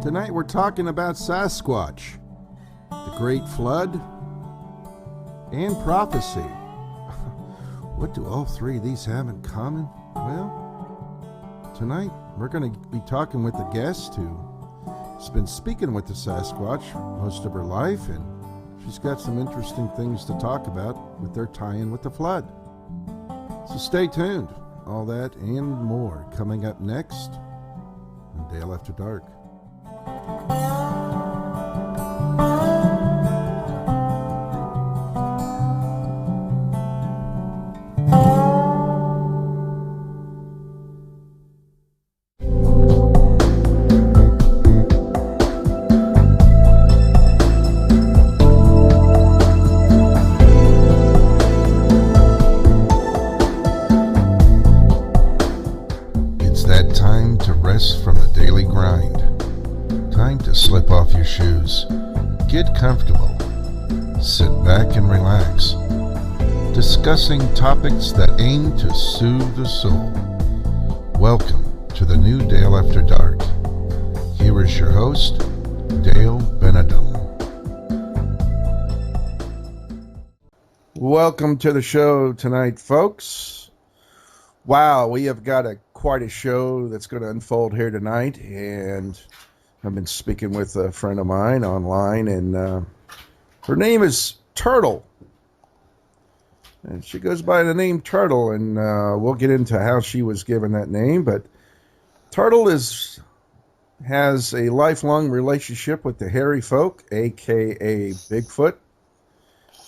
Tonight we're talking about Sasquatch, the Great Flood, and prophecy. What do all three of these have in common? Well, tonight we're going to be talking with a guest who's been speaking with the Sasquatch most of her life, and she's got some interesting things to talk about with their tie-in with the flood. So stay tuned. All that and more coming up next on Dale After Dark. It's that time to rest from the daily grind. Time to slip off your shoes, get comfortable, sit back and relax, discussing topics that aim to soothe the soul. Welcome to the new Dale After Dark. Here is your host, Dale Benedum. Welcome to the show tonight, folks. Wow, we have got quite a show that's going to unfold here tonight, and I've been speaking with a friend of mine online, and her name is Turtle. And she goes by the name Turtle, and we'll get into how she was given that name. But Turtle has a lifelong relationship with the hairy folk, a.k.a. Bigfoot.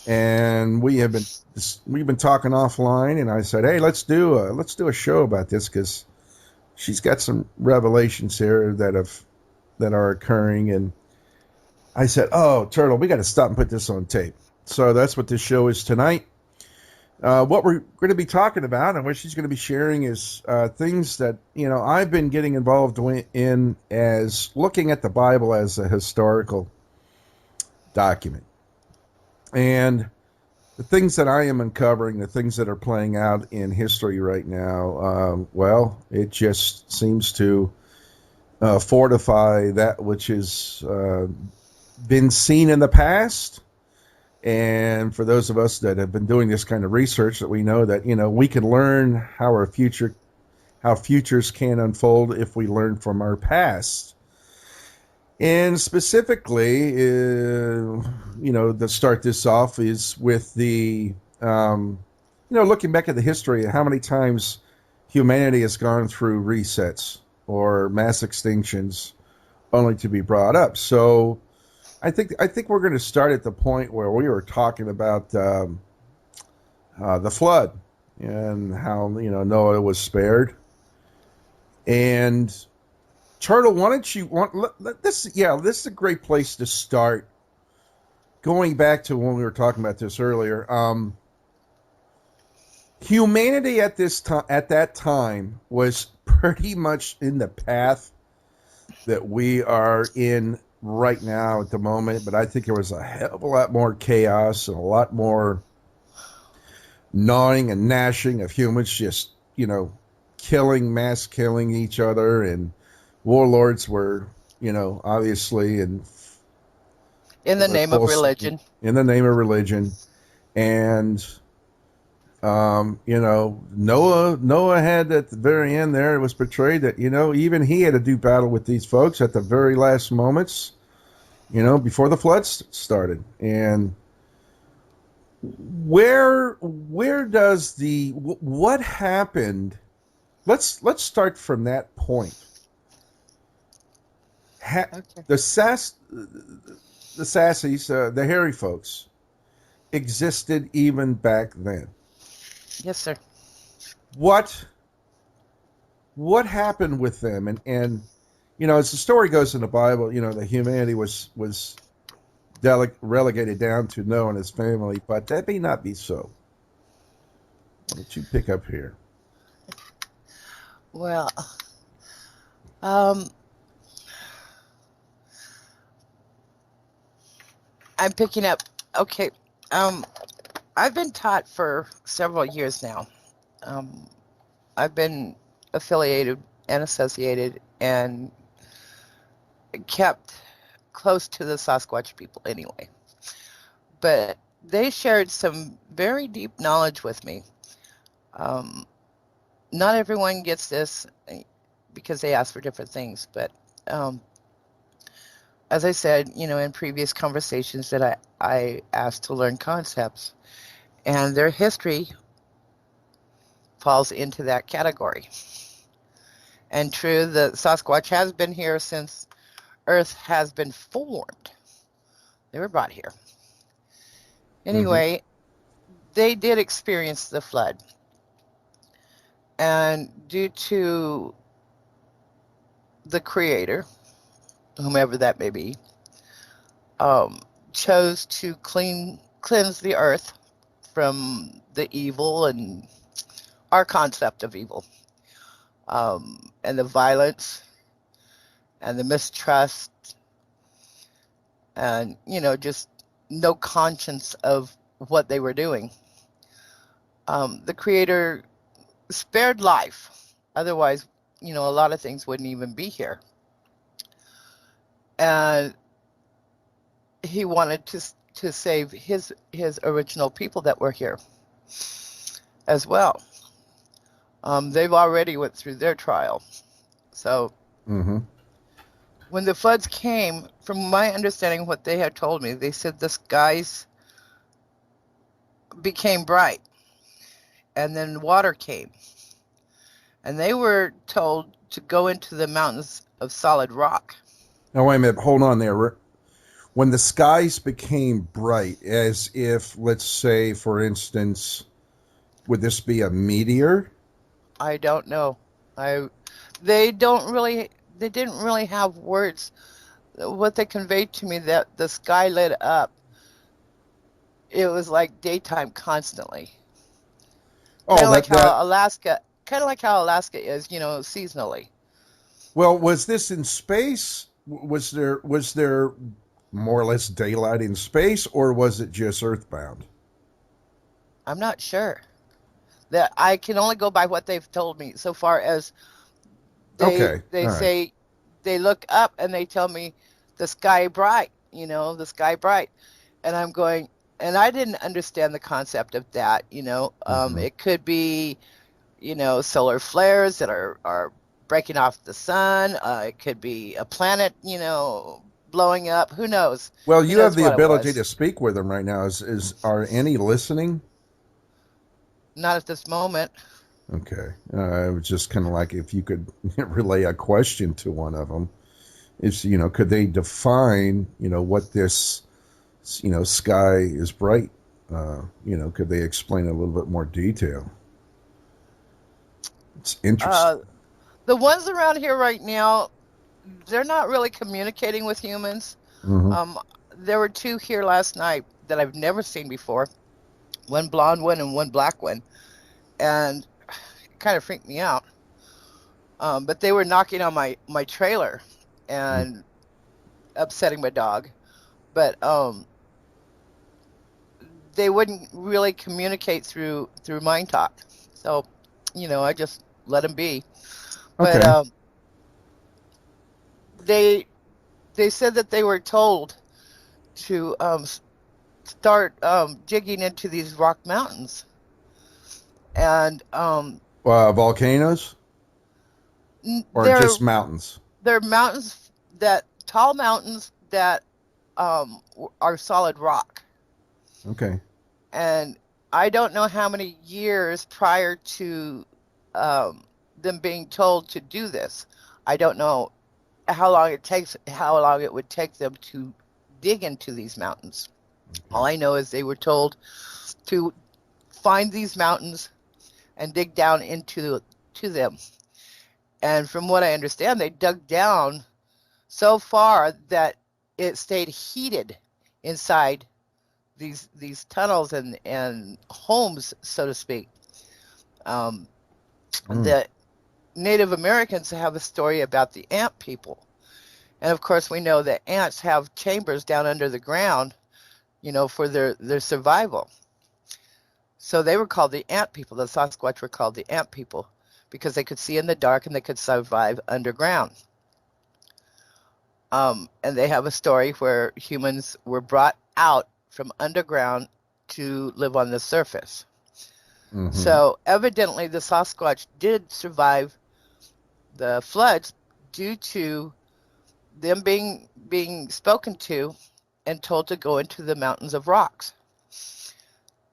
And we've been talking offline, and I said, hey, let's do a show about this, because she's got some revelations here that are occurring. And I said, oh, Turtle, we got to stop and put this on tape. So that's what this show is tonight. What we're going to be talking about and what she's going to be sharing is things that, I've been getting involved in as looking at the Bible as a historical document. And the things that I am uncovering, the things that are playing out in history right now, it just seems to fortify that which has been seen in the past. And for those of us that have been doing this kind of research, that we know that, we can learn how futures can unfold if we learn from our past. And specifically, to start this off is with the, looking back at the history of how many times humanity has gone through resets or mass extinctions only to be brought up. So I think we're going to start at the point where we were talking about the flood and how, Noah was spared. And Turtle, why don't you this is a great place to start. Going back to when we were talking about this earlier, humanity at that time was pretty much in the path that we are in right now at the moment, but I think there was a hell of a lot more chaos and a lot more gnawing and gnashing of humans just, mass killing each other, and warlords were, obviously in the name of religion. In the name of religion. And Noah had at the very end there, it was portrayed that, even he had to do battle with these folks at the very last moments, before the flood started. And what happened? Let's start from that point. Okay. The Sassies, the hairy folks, existed even back then. Yes, sir. What happened with them? And as the story goes in the Bible, that humanity was relegated down to Noah and his family, but that may not be so. Why don't you pick up here? Well, um, I'm picking up. Okay. I've been taught for several years now. Um, I've been affiliated and associated and kept close to the Sasquatch people anyway. But they shared some very deep knowledge with me. Um, Not everyone gets this because they ask for different things. But as I said, in previous conversations that I asked to learn concepts, and their history falls into that category. And true, the Sasquatch has been here since Earth has been formed. They were brought here. Anyway, they did experience the flood. And due to the Creator, whomever that may be, chose to cleanse the earth from the evil and our concept of evil, and the violence and the mistrust and, just no conscience of what they were doing. The Creator spared life. Otherwise, a lot of things wouldn't even be here. And he wanted to save his original people that were here as well. They've already went through their trial. So when the floods came, from my understanding, what they had told me, they said the skies became bright and then water came. And they were told to go into the mountains of solid rock. Now, wait a minute. Hold on there. When the skies became bright, as if, let's say, for instance, would this be a meteor? I don't know. They didn't really have words. What they conveyed to me, that the sky lit up. It was like daytime constantly. Kind of like how Alaska is, seasonally. Well, was this in space? Was there more or less daylight in space, or was it just earthbound? I'm not sure. That I can only go by what they've told me so far as they say they look up and they tell me the sky bright, the sky bright. And I'm going, and I didn't understand the concept of that, It could be, solar flares that are breaking off the sun. It could be a planet, blowing up. Who knows? Well, you have the ability to speak with them right now. Are any listening? Not at this moment. Okay. It was just kind of like if you could relay a question to one of them. Could they define, what this, sky is bright? Could they explain a little bit more detail? It's interesting. The ones around here right now, they're not really communicating with humans. There were two here last night that I've never seen before. One blonde one and one black one. And it kind of freaked me out. But they were knocking on my trailer and upsetting my dog. But they wouldn't really communicate through mind talk. So, I just let them be. Okay. But they said that they were told to start digging into these rock mountains. And volcanoes? Or just mountains? They're tall mountains that are solid rock. Okay. And I don't know how many years prior to them being told to do this. I don't know how long it would take them to dig into these mountains. Okay. All I know is they were told to find these mountains and dig down into them. And from what I understand, they dug down so far that it stayed heated inside these tunnels and homes, so to speak. The Native Americans have a story about the ant people. And of course, we know that ants have chambers down under the ground, for their survival. So they were called the ant people. The Sasquatch were called the ant people because they could see in the dark and they could survive underground. And they have a story where humans were brought out from underground to live on the surface. Mm-hmm. So evidently the Sasquatch did survive the floods due to them being spoken to and told to go into the mountains of rocks.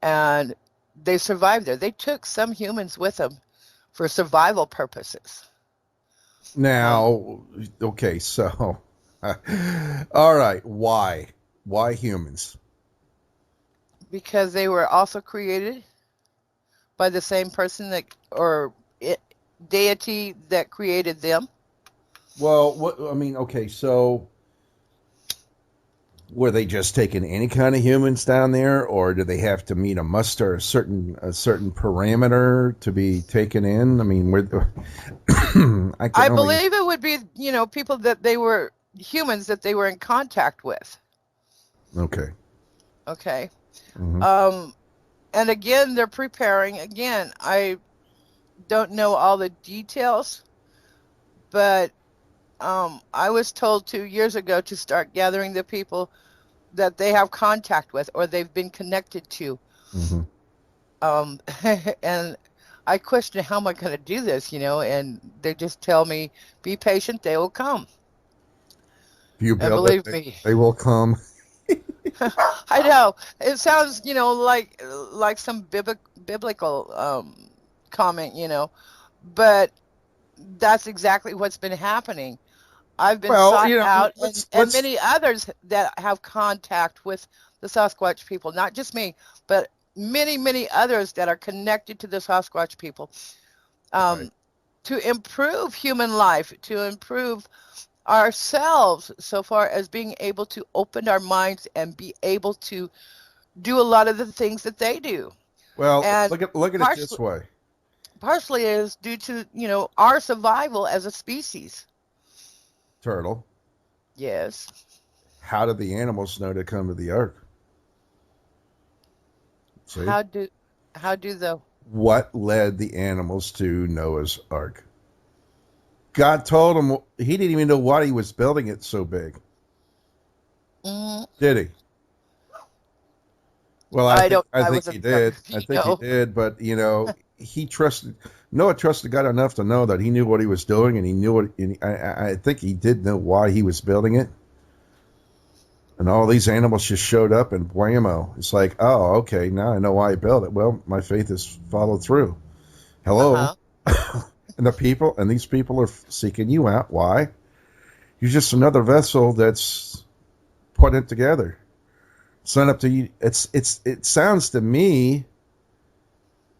And they survived there. They took some humans with them for survival purposes. Now, okay, so, all right, why? Why humans? Because they were also created by the same person deity that created them. Well, okay, so were they just taking any kind of humans down there, or do they have to meet a muster, a certain parameter to be taken in? I mean, I believe it would be, people that they were humans that they were in contact with. Okay. Mm-hmm. And again, they're preparing. Again, I don't know all the details, but I was told 2 years ago to start gathering the people that they have contact with or they've been connected to. Mm-hmm. And I question, how am I going to do this, and they just tell me, be patient, they will come. You believe me. They will come. I know. It sounds, like some biblical comment, but that's exactly what's been happening. I've been sought out, and many others that have contact with the Sasquatch people, not just me, but many, many others that are connected to the Sasquatch people, right, to improve human life, to improve ourselves so far as being able to open our minds and be able to do a lot of the things that they do. Well, and look at it this way. Partially is due to, our survival as a species. Turtle. Yes. How did the animals know to come to the ark? See? What led the animals to Noah's ark? God told him he didn't even know why he was building it so big. Mm-hmm. Did he? Well, I think he did. I think he did, but Noah trusted God enough to know that he knew what he was doing, and he knew what. I think he did know why he was building it. And all these animals just showed up, and whammo! It's like, oh, okay, now I know why I built it. Well, my faith has followed through. Hello. Uh-huh. And these people are seeking you out. Why? You're just another vessel that's putting it together. It's not up to you. It sounds to me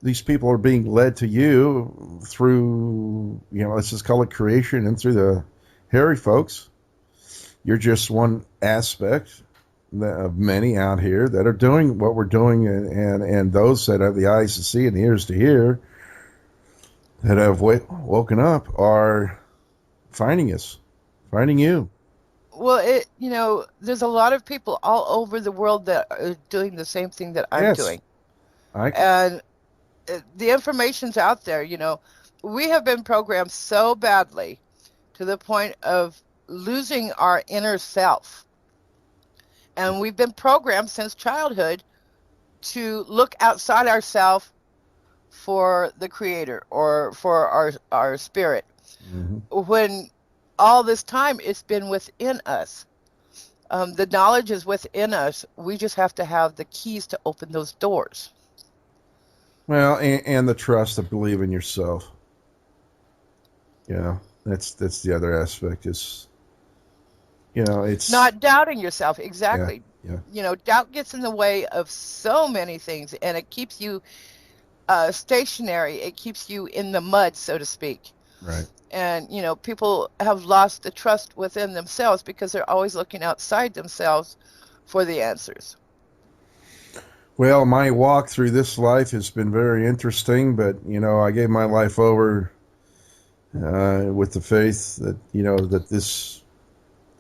these people are being led to you through, let's just call it creation, and through the hairy folks. You're just one aspect of many out here that are doing what we're doing, and those that have the eyes to see and the ears to hear that have woken up are finding us, finding you. Well, there's a lot of people all over the world that are doing the same thing that I'm doing. And the information's out there, We have been programmed so badly to the point of losing our inner self. And we've been programmed since childhood to look outside ourselves for the creator or for our spirit. Mm-hmm. When all this time it's been within us. The knowledge is within us. We just have to have the keys to open those doors. Well, and the trust to believe in yourself. That's the other aspect is, it's not doubting yourself. Exactly. Yeah. Doubt gets in the way of so many things, and it keeps you stationary. It keeps you in the mud, so to speak. Right. And, people have lost the trust within themselves because they're always looking outside themselves for the answers. Well, my walk through this life has been very interesting, but I gave my life over with the faith that that this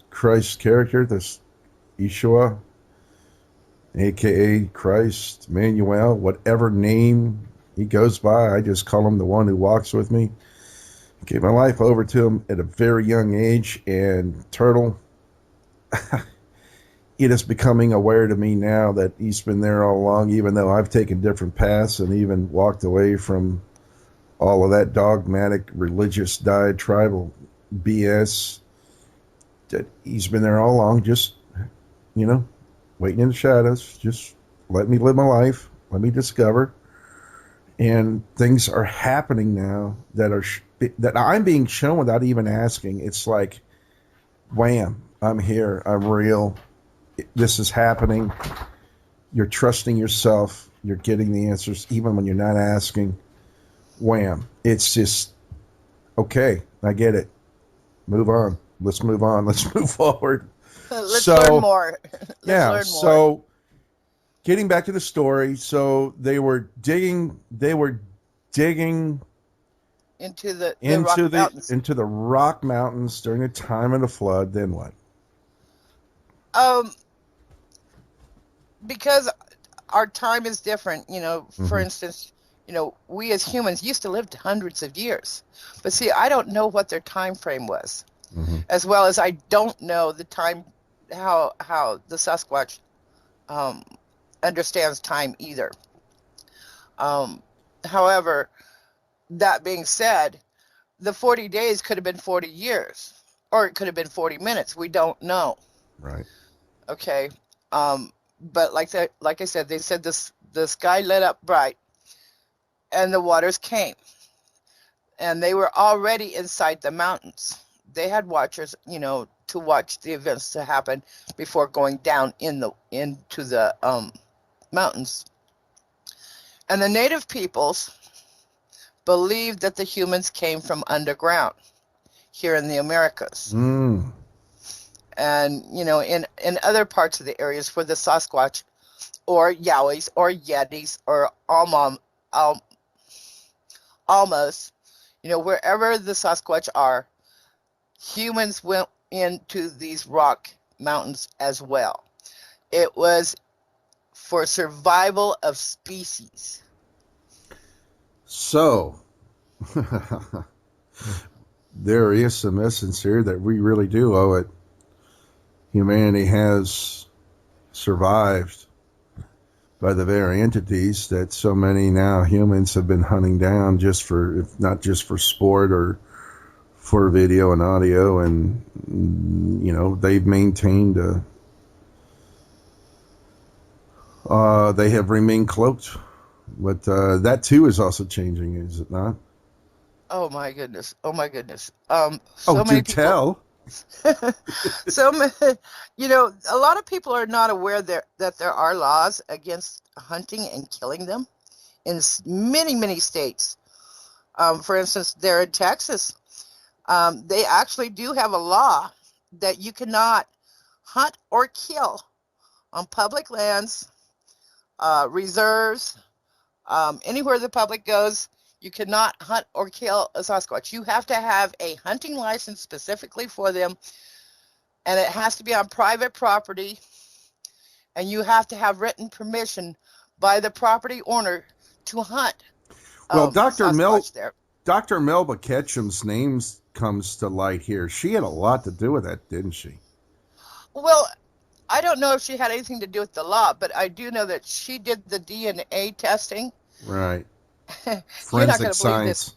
Christ character, this Yeshua, aka Christ, Emmanuel, whatever name he goes by, I just call him the one who walks with me. I gave my life over to him at a very young age, and Turtle, it is becoming aware to me now that he's been there all along, even though I've taken different paths and even walked away from all of that dogmatic, religious, tribal BS. That he's been there all along, just, waiting in the shadows. Just let me live my life. Let me discover. And things are happening now that I'm being shown without even asking. It's like, wham, I'm here. I'm real. This is happening. You're trusting yourself. You're getting the answers even when you're not asking. Wham. It's just, okay, I get it. Move on. Let's move on. Let's move forward. Let's learn more. Learn more. So getting back to the story, so they were digging into the Rock Mountains during the time of the flood. Then what? Because our time is different, for instance, we as humans used to live hundreds of years. But see, I don't know what their time frame was. As well as I don't know the time, how the Sasquatch understands time either. However, that being said, the 40 days could have been 40 years, or it could have been 40 minutes. We don't know. Right. Okay. But like I said, they said the sky lit up bright, and the waters came, and they were already inside the mountains. They had watchers, to watch the events to happen before going down into the mountains. And the native peoples believed that the humans came from underground here in the Americas. And, in other parts of the areas where the Sasquatch or Yowies or Yetis or Almas, wherever the Sasquatch are, humans went into these rock mountains as well. It was for survival of species. So, there is some essence here that we really do owe it. Humanity has survived by the very entities that so many now humans have been hunting down not just for sport or for video and audio, and they've maintained they have remained cloaked, but that too is also changing, is it not? Oh my goodness! So many people. Tell. So, a lot of people are not aware that there are laws against hunting and killing them in many, many states. For instance, there in Texas, they actually do have a law that you cannot hunt or kill on public lands, reserves, anywhere the public goes. You cannot hunt or kill a Sasquatch. You have to have a hunting license specifically for them, and it has to be on private property, and you have to have written permission by the property owner to hunt. Well, Dr. Melba Ketchum's name comes to light here. She had a lot to do with that, didn't she? Well, I don't know if she had anything to do with the law, but I do know that she did the DNA testing. Right. You're not going to believe this.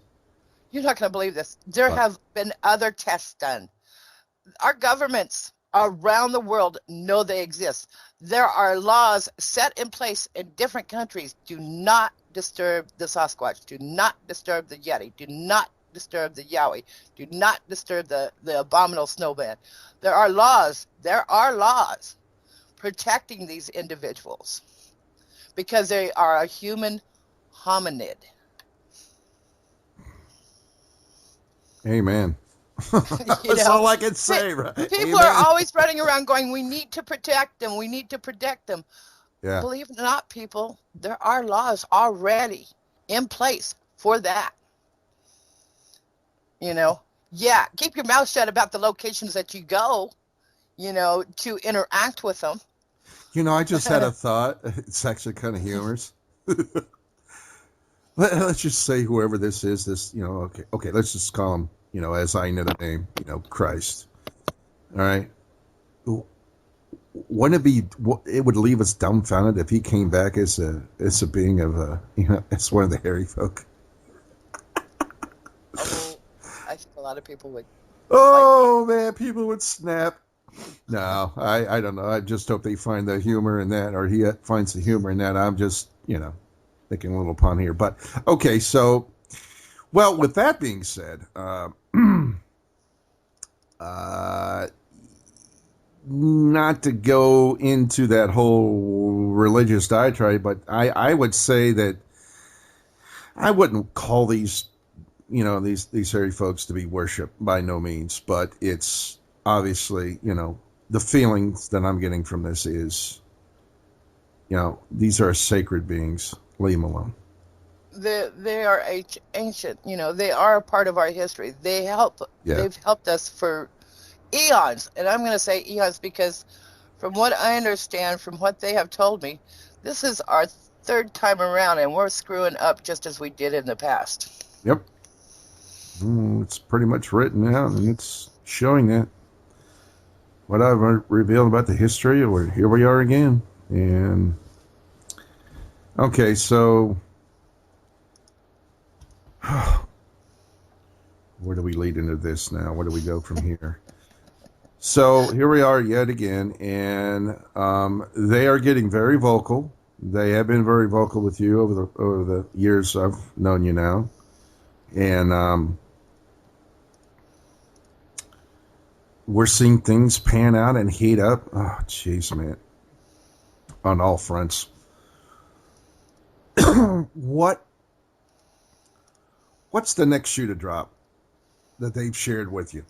You're not going to believe this. There have been other tests done. Our governments around the world know they exist. There are laws set in place in different countries. Do not disturb the Sasquatch. Do not disturb the Yeti. Do not disturb the Yowie. Do not disturb the abominable snowman. There are laws protecting these individuals because they are a human hominid. Amen. That's all I can say, right? People are always running around going, we need to protect them. We need to protect them. Yeah. Believe it or not, people, there are laws already in place for that. Yeah, keep your mouth shut about the locations that you go, to interact with them. I just had a thought. It's actually kind of humorous. Let's just say whoever this is, okay, let's just call him, as I know the name, Christ. All right. Wouldn't it be? It would leave us dumbfounded if he came back as a being of as one of the hairy folk. Oh, I think a lot of people would. Oh man, people would snap. No, I don't know. I just hope they find the humor in that, or he finds the humor in that. I'm just making a little pun here, but okay. So, well, with that being said, not to go into that whole religious diatribe, but I would say that I wouldn't call these hairy folks to be worshipped by no means, but it's obviously the feelings that I'm getting from this is these are sacred beings. Leave them alone. They are ancient. They are a part of our history. They've helped us for eons, and I'm going to say eons because from what I understand, from what they have told me, this is our third time around, and we're screwing up just as we did in the past. Yep. It's pretty much written out, and it's showing that. What I've revealed about the history, here we are again. And okay, so where do we lead into this now? Where do we go from here? So here we are yet again, and they are getting very vocal. They have been very vocal with you over the years I've known you now, and we're seeing things pan out and heat up. Oh, jeez, man, on all fronts. What's the next shoe to drop that they've shared with you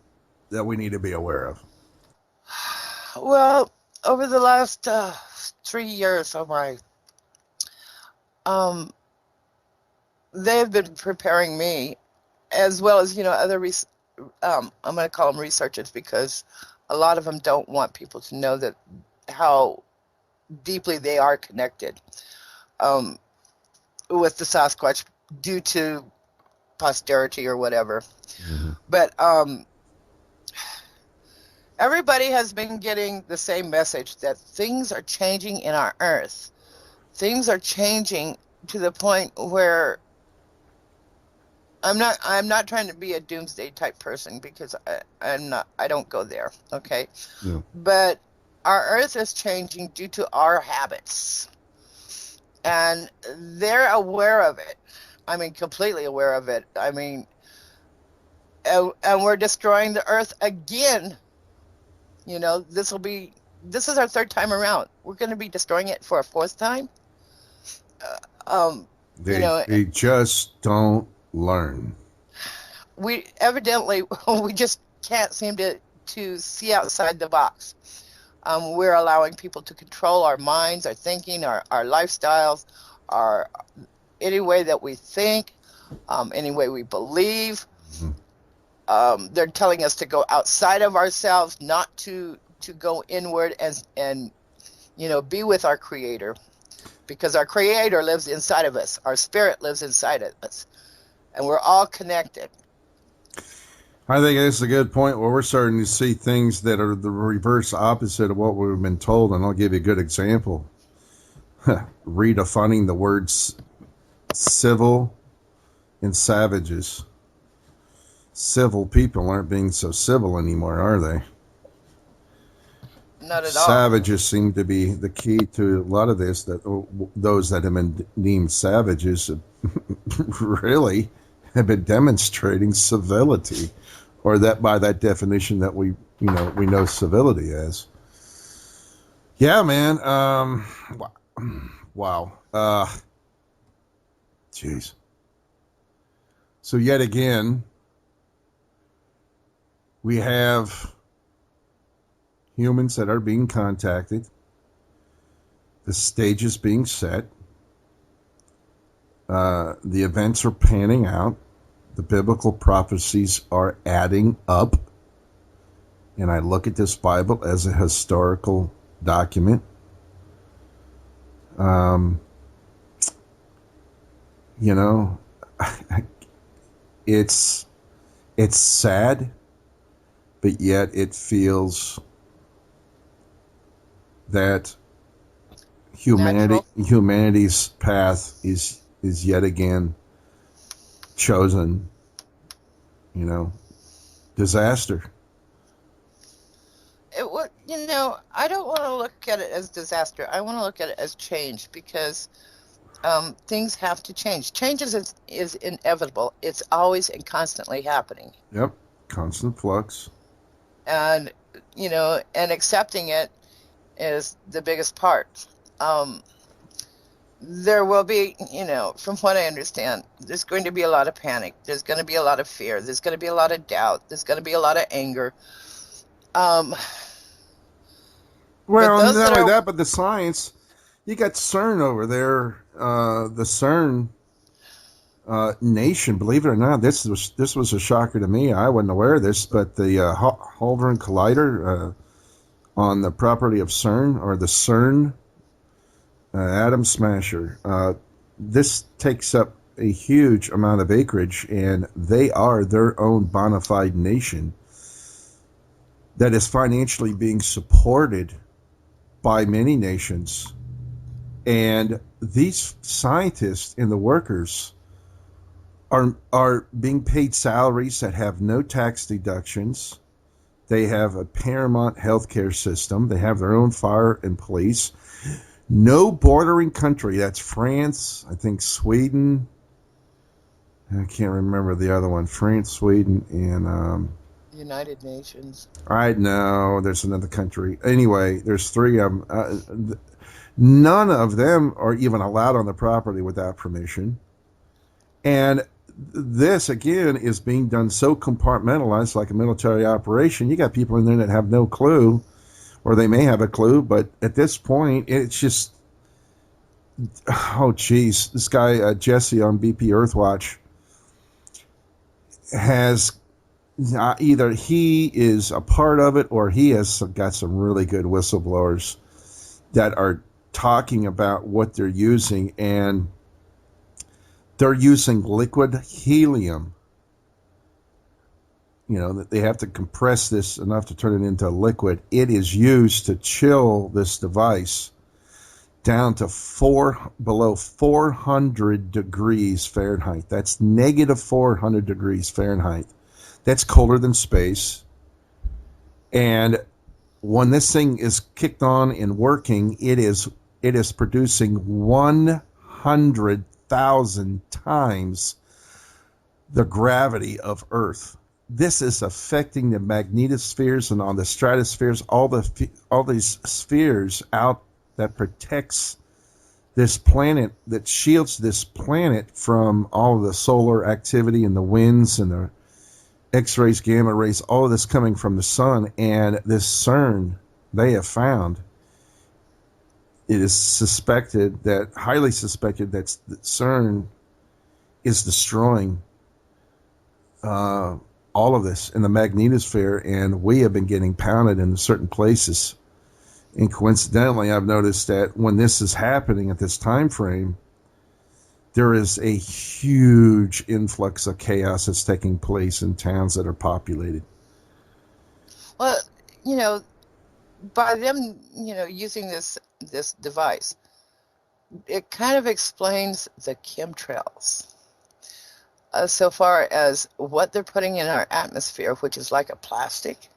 that we need to be aware of? Well, over the last 3 years, they've been preparing me, as well as other. I'm going to call them researchers because a lot of them don't want people to know that how deeply they are connected with the Sasquatch due to posterity or whatever. Mm-hmm. But everybody has been getting the same message that things are changing in our Earth. Things are changing to the point where I'm not trying to be a doomsday type person because I don't go there, okay? Yeah. But our Earth is changing due to our habits. And they're aware of it. I mean, completely aware of it. I mean, and we're destroying the Earth again. This is our third time around. We're going to be destroying it for a fourth time. They just don't learn. We just can't seem to see outside the box. We're allowing people to control our minds, our thinking, our lifestyles, any way that we think, any way we believe. Mm-hmm. They're telling us to go outside of ourselves, not to go inward and be with our Creator, because our Creator lives inside of us. Our spirit lives inside of us, and we're all connected. I think that's a good point where we're starting to see things that are the reverse opposite of what we've been told, and I'll give you a good example. Redefining the words civil and savages. Civil people aren't being so civil anymore, are they? Not at all. Savages seem to be the key to a lot of this. That those that have been deemed savages really have been demonstrating civility, or that by that definition that we know civility as. Yeah, man. Wow. Jeez. So yet again, We have humans that are being contacted. The stage is being set. The events are panning out. The biblical prophecies are adding up. And I look at this Bible as a historical document. You know, it's sad, but yet it feels that humanity's path is yet again chosen. You know, disaster. It would, I don't want to look at it as disaster. I want to look at it as change, because things have to change. Change is inevitable. It's always and constantly happening. Yep, constant flux. And, and accepting it is the biggest part. There will be, from what I understand, there's going to be a lot of panic. There's going to be a lot of fear. There's going to be a lot of doubt. There's going to be a lot of anger. Well, not only that, but the science. You got CERN over there. The CERN nation, believe it or not, this was a shocker to me. I wasn't aware of this, but the Hadron Collider on the property of CERN, or the CERN atom smasher, this takes up a huge amount of acreage, and they are their own bona fide nation that is financially being supported by many nations. And these scientists and the workers are being paid salaries that have no tax deductions. They have a paramount healthcare system. They have their own fire and police. No bordering country. That's France, I think Sweden. I can't remember the other one. France, Sweden, and United Nations. I know there's another country. Anyway, there's three of them. None of them are even allowed on the property without permission. And this, again, is being done so compartmentalized, like a military operation. You got people in there that have no clue, or they may have a clue, but at this point, it's just, oh, geez. This guy, Jesse on BP Earthwatch, has either he is a part of it, or he has got some really good whistleblowers that are talking about what they're using, and they're using liquid helium. That they have to compress this enough to turn it into a liquid. It is used to chill this device down to below 400 degrees Fahrenheit. That's negative 400 degrees Fahrenheit. That's colder than space. And when this thing is kicked on and working, it is producing 100,000 times the gravity of Earth. This is affecting the magnetospheres and on the stratospheres, all these spheres out that protects this planet, that shields this planet from all of the solar activity and the winds and the X-rays, gamma rays, all of this coming from the sun. And this CERN, they have found, it is highly suspected that CERN is destroying all of this in the magnetosphere, and we have been getting pounded in certain places. And coincidentally, I've noticed that when this is happening at this time frame, there is a huge influx of chaos that's taking place in towns that are populated. Well, by them, using this device, it kind of explains the chemtrails. So far as what they're putting in our atmosphere, which is like a plastic.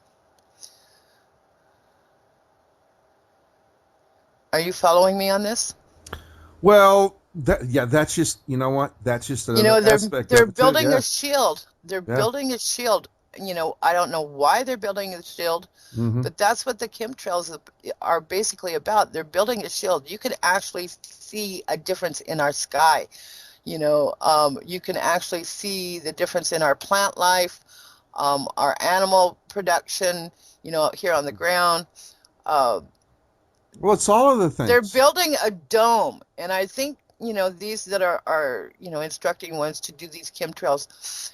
Are you following me on this? Well, that's just, that's just another aspect. They're building a shield. They're building a shield. I don't know why they're building a shield, but that's what the chemtrails are basically about. They're building a shield. You can actually see a difference in our sky. You can actually see the difference in our plant life. our animal production, here on the ground. Well, it's all of the things. They're building a dome, and I think, these that are instructing ones to do these chemtrails,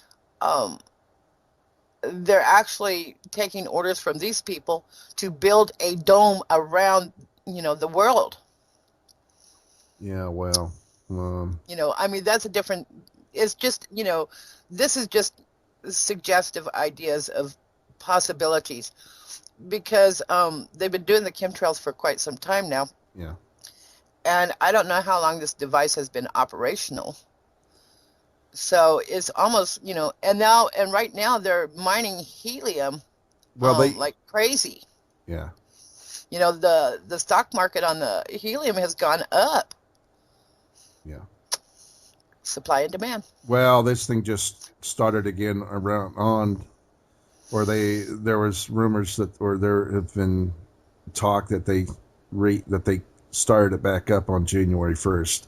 they're actually taking orders from these people to build a dome around, the world. Yeah, well, that's a different, it's just, this is just suggestive ideas of possibilities, because they've been doing the chemtrails for quite some time now. Yeah. And I don't know how long this device has been operational. So it's almost, and right now they're mining helium, like crazy. Yeah. The stock market on the helium has gone up. Yeah. Supply and demand. Well, this thing just started again there was rumors there have been talk that they started it back up on January 1st.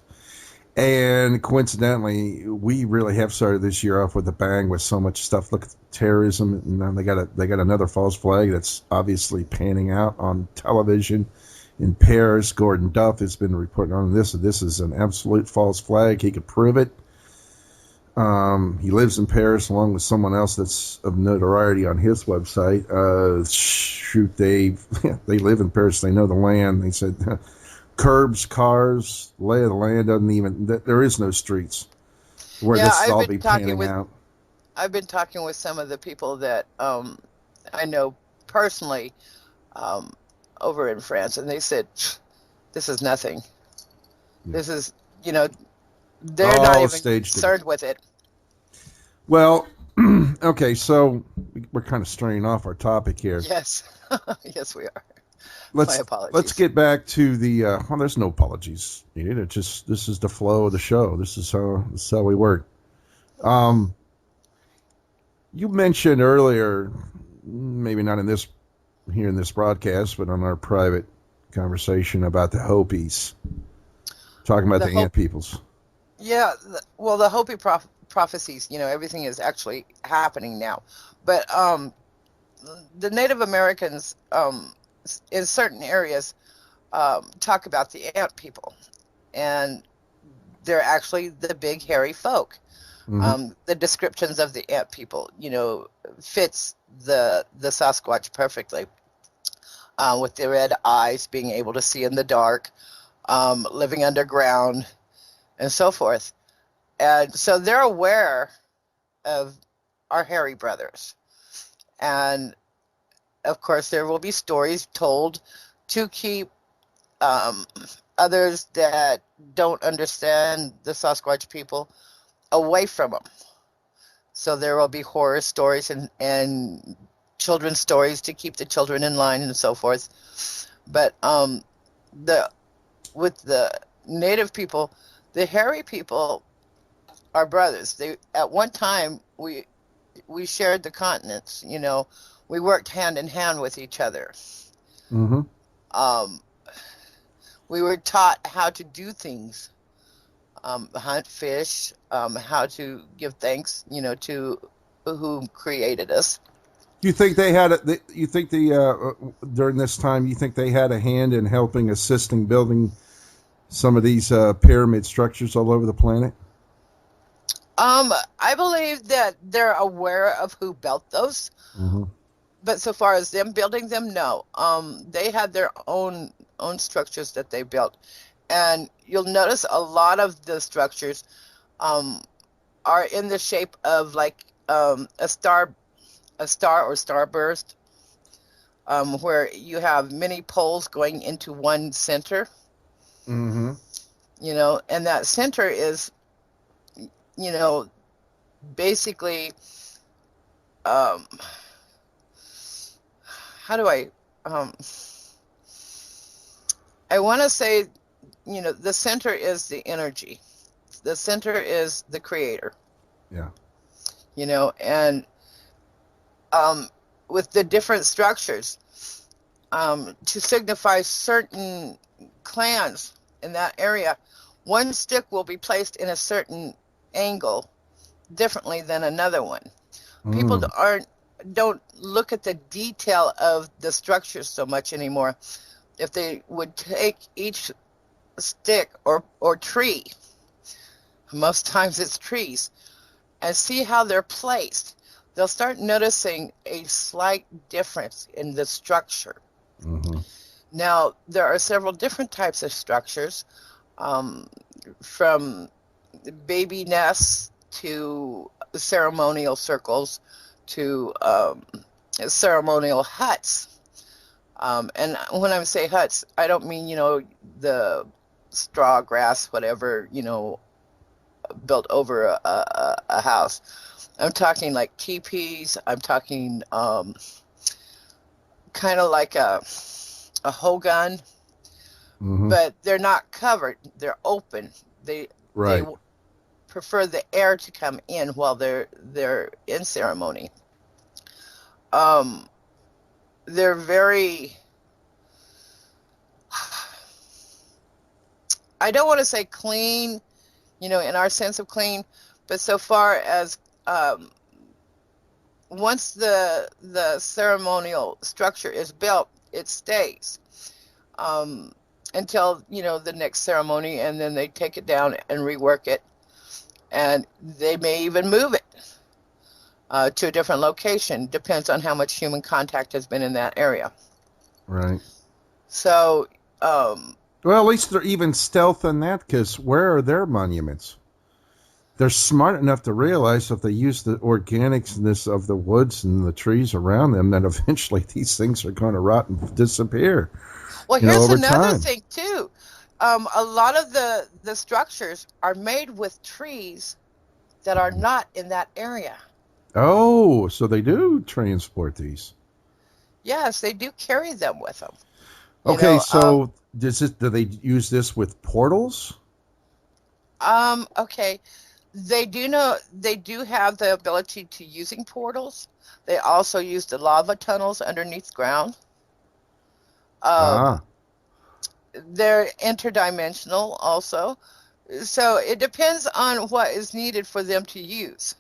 And coincidentally, we really have started this year off with a bang with so much stuff. Look at terrorism, and now they got another false flag that's obviously panning out on television in Paris. Gordon Duff has been reporting on this. This is an absolute false flag. He could prove it. He lives in Paris along with someone else that's of notoriety on his website. They live in Paris. They know the land. They said curbs, cars, lay of the land there is no streets where this will all be panning out. I've been talking with some of the people that I know personally over in France, and they said, this is nothing. Yeah. This is, they're not even concerned with it. Well, okay, so we're kind of straying off our topic here. Yes. Yes, we are. My apologies. Let's get back to the. There's no apologies needed. This is the flow of the show. This is how we work. You mentioned earlier, maybe not in this broadcast, but on our private conversation about the Hopis, talking about the ant peoples. Yeah, the Hopi prophecies. Everything is actually happening now, but the Native Americans. In certain areas, talk about the ant people, and they're actually the big hairy folk. Mm-hmm. The descriptions of the ant people, fits the Sasquatch perfectly, with the red eyes, being able to see in the dark, living underground, and so forth. And so they're aware of our hairy brothers, and of course, there will be stories told to keep others that don't understand the Sasquatch people away from them. So there will be horror stories and children's stories to keep the children in line and so forth. But with the Native people, the hairy people are brothers. At one time we shared the continents. We worked hand in hand with each other. Mm-hmm. We were taught how to do things, hunt, fish, how to give thanks, to who created us. You think they had? During this time, you think they had a hand in assisting building some of these pyramid structures all over the planet? I believe that they're aware of who built those. Mm-hmm. But so far as them building them, no. They had their own structures that they built, and you'll notice a lot of the structures are in the shape of like a star or starburst, where you have many poles going into one center. Mm-hmm. And that center is, basically. How do I want to say, the center is the energy. The center is the creator. Yeah. And with the different structures, to signify certain clans in that area, one stick will be placed in a certain angle differently than another one. People aren't don't look at the detail of the structures so much anymore. If they would take each stick or tree, most times it's trees, and see how they're placed, they'll start noticing a slight difference in the structure. Mm-hmm. Now, there are several different types of structures, from baby nests to ceremonial circles to ceremonial huts. And when I say huts, I don't mean, the straw, grass, whatever, built over a house. I'm talking like teepees. I'm talking kind of like a hogan, but they're not covered. They're open. They prefer the air to come in while they're in ceremony. They're very, I don't want to say clean, in our sense of clean, but so far as once the ceremonial structure is built, it stays until the next ceremony, and then they take it down and rework it, and they may even move it to a different location. Depends on how much human contact has been in that area. Right. So, well, at least they're even stealth in that, because where are their monuments? They're smart enough to realize if they use the organicness of the woods and the trees around them, that eventually these things are going to rot and disappear. Well, here's another thing, too. A lot of the structures are made with trees that are not in that area. Oh, so they do transport these. Yes, they do carry them with them. Okay, so do they use this with portals? Okay. They do have the ability to using portals. They also use the lava tunnels underneath ground. They're interdimensional also. So it depends on what is needed for them to use.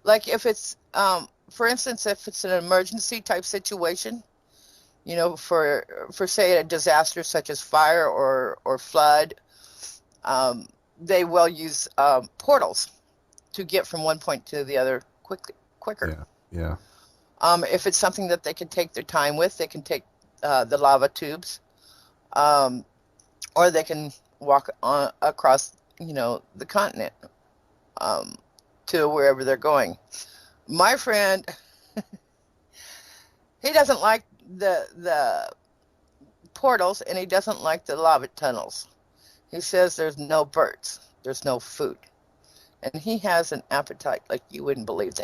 Like if it's, for instance, if it's an emergency type situation, for say a disaster such as fire or flood, they will use portals to get from one point to the other quicker. Yeah. If it's something that they can take their time with, they can take the lava tubes, or they can walk across, the continent to wherever they're going. My friend, he doesn't like the portals, and he doesn't like the lava tunnels. He says there's no birds, there's no food, and he has an appetite like you wouldn't believe.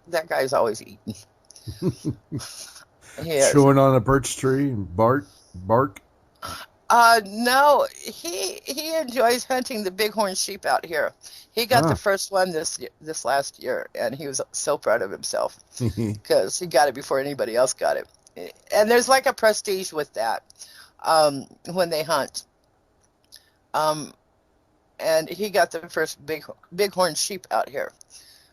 That guy's always eating. Chewing on a birch tree and bark. No, he enjoys hunting the bighorn sheep out here. He got the first one this last year, and he was so proud of himself because he got it before anybody else got it. And there's like a prestige with that when they hunt. And he got the first bighorn sheep out here,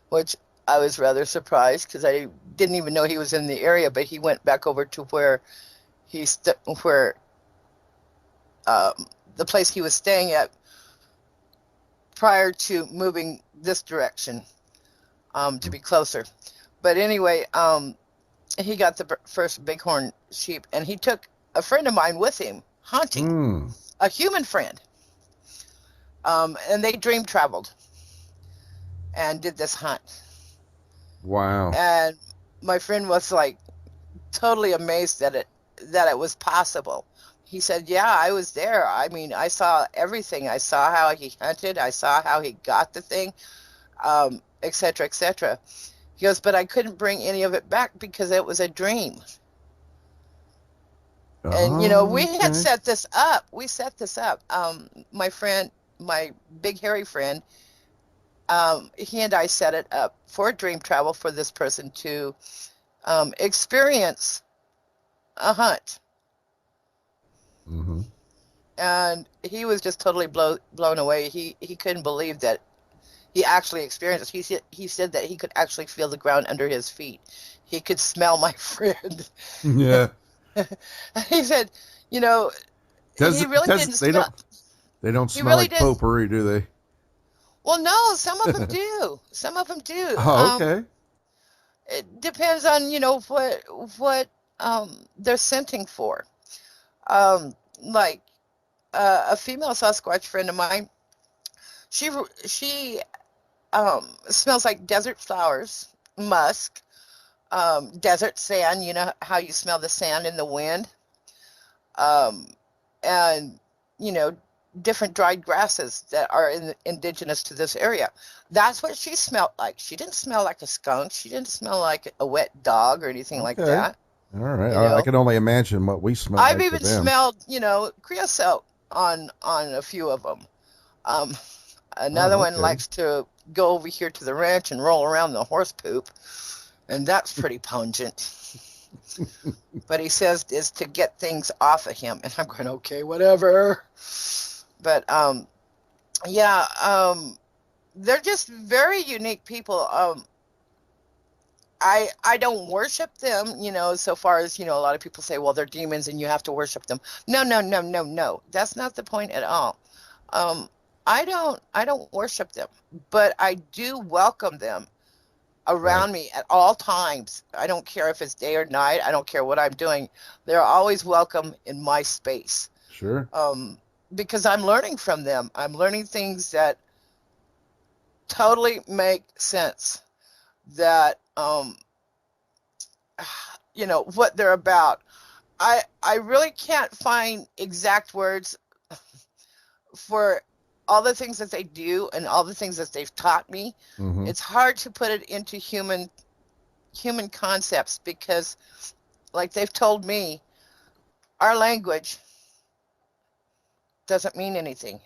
which I was rather surprised because I didn't even know he was in the area. But he went back over to where the place he was staying at prior to moving this direction to be closer. But anyway, he got the first bighorn sheep, and he took a friend of mine with him hunting, a human friend. And they dream traveled and did this hunt. Wow. And my friend was like totally amazed that it was possible. He said, yeah, I was there. I mean, I saw everything. I saw how he hunted. I saw how he got the thing, et cetera, et cetera. He goes, but I couldn't bring any of it back because it was a dream. And, we had set this up. We set this up. My friend, my big hairy friend, he and I set it up for dream travel for this person to experience a hunt. Mm-hmm. And he was just totally blown away. He couldn't believe that he actually experienced. He said that he could actually feel the ground under his feet. He could smell my friend. Yeah. He said, you know, he really didn't smell. They don't He smell really like didn't. potpourri, do they? Well, no, some of them do. Some of them do. Oh, okay. It depends on, what they're scenting for. Like a female Sasquatch friend of mine, she smells like desert flowers, musk, desert sand. You know how you smell the sand in the wind, um, and you know different dried grasses that are indigenous to this area. That's what she smelled like. She didn't smell like a skunk. She didn't smell like a wet dog or anything like Okay. that. All right. You I know, can only imagine what we smell I've like to even them. smelled, creosote on a few of them. Um, Another Oh, one okay. likes to go over here to the ranch and roll around the horse poop, and that's pretty pungent. But he says it's to get things off of him, and I'm going, okay, whatever. But yeah, they're just very unique people. I don't worship them, so far as, a lot of people say, well, they're demons and you have to worship them. No, no, no, no, no. That's not the point at all. Um, I don't worship them, but I do welcome them Right. around me at all times. I don't care if it's day or night. I don't care what I'm doing. They're always welcome in my space. Sure. Because I'm learning from them. I'm learning things that totally make sense. That what they're about. I really can't find exact words for all the things that they do and all the things that they've taught me. Mm-hmm. It's hard to put it into human concepts because, like they've told me, our language doesn't mean anything.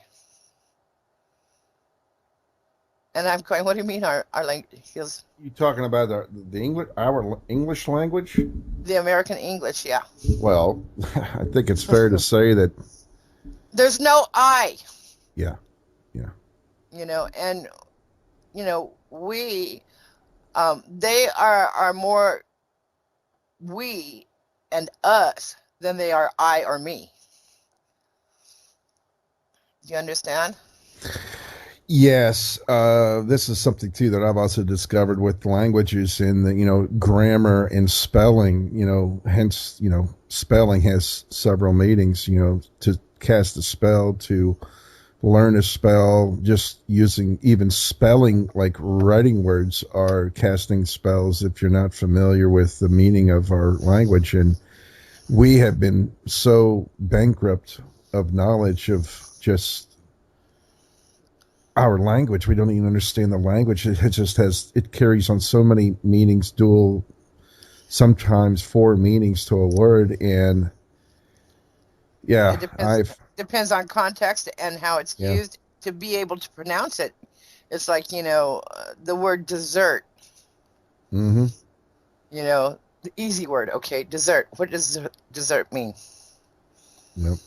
And I'm going, what do you mean our language? He goes, You talking about the English, our English language? the American English, yeah. Well, I think it's fair to say that. There's no I. Yeah. Yeah. And we, they are more we and us than they are I or me. Do you understand? Yes, this is something too that I've also discovered with languages in the grammar and spelling. Hence spelling has several meanings. To cast a spell, to learn a spell, just using even spelling like writing words are casting spells if you're not familiar with the meaning of our language. And we have been so bankrupt of knowledge of just our language. We don't even understand the language. It carries on so many meanings, dual, sometimes four meanings to a word. And yeah, it depends on context and how it's used to be able to pronounce it. It's like, the word dessert. Mm-hmm. The easy word. Okay, dessert. What does dessert mean? Nope.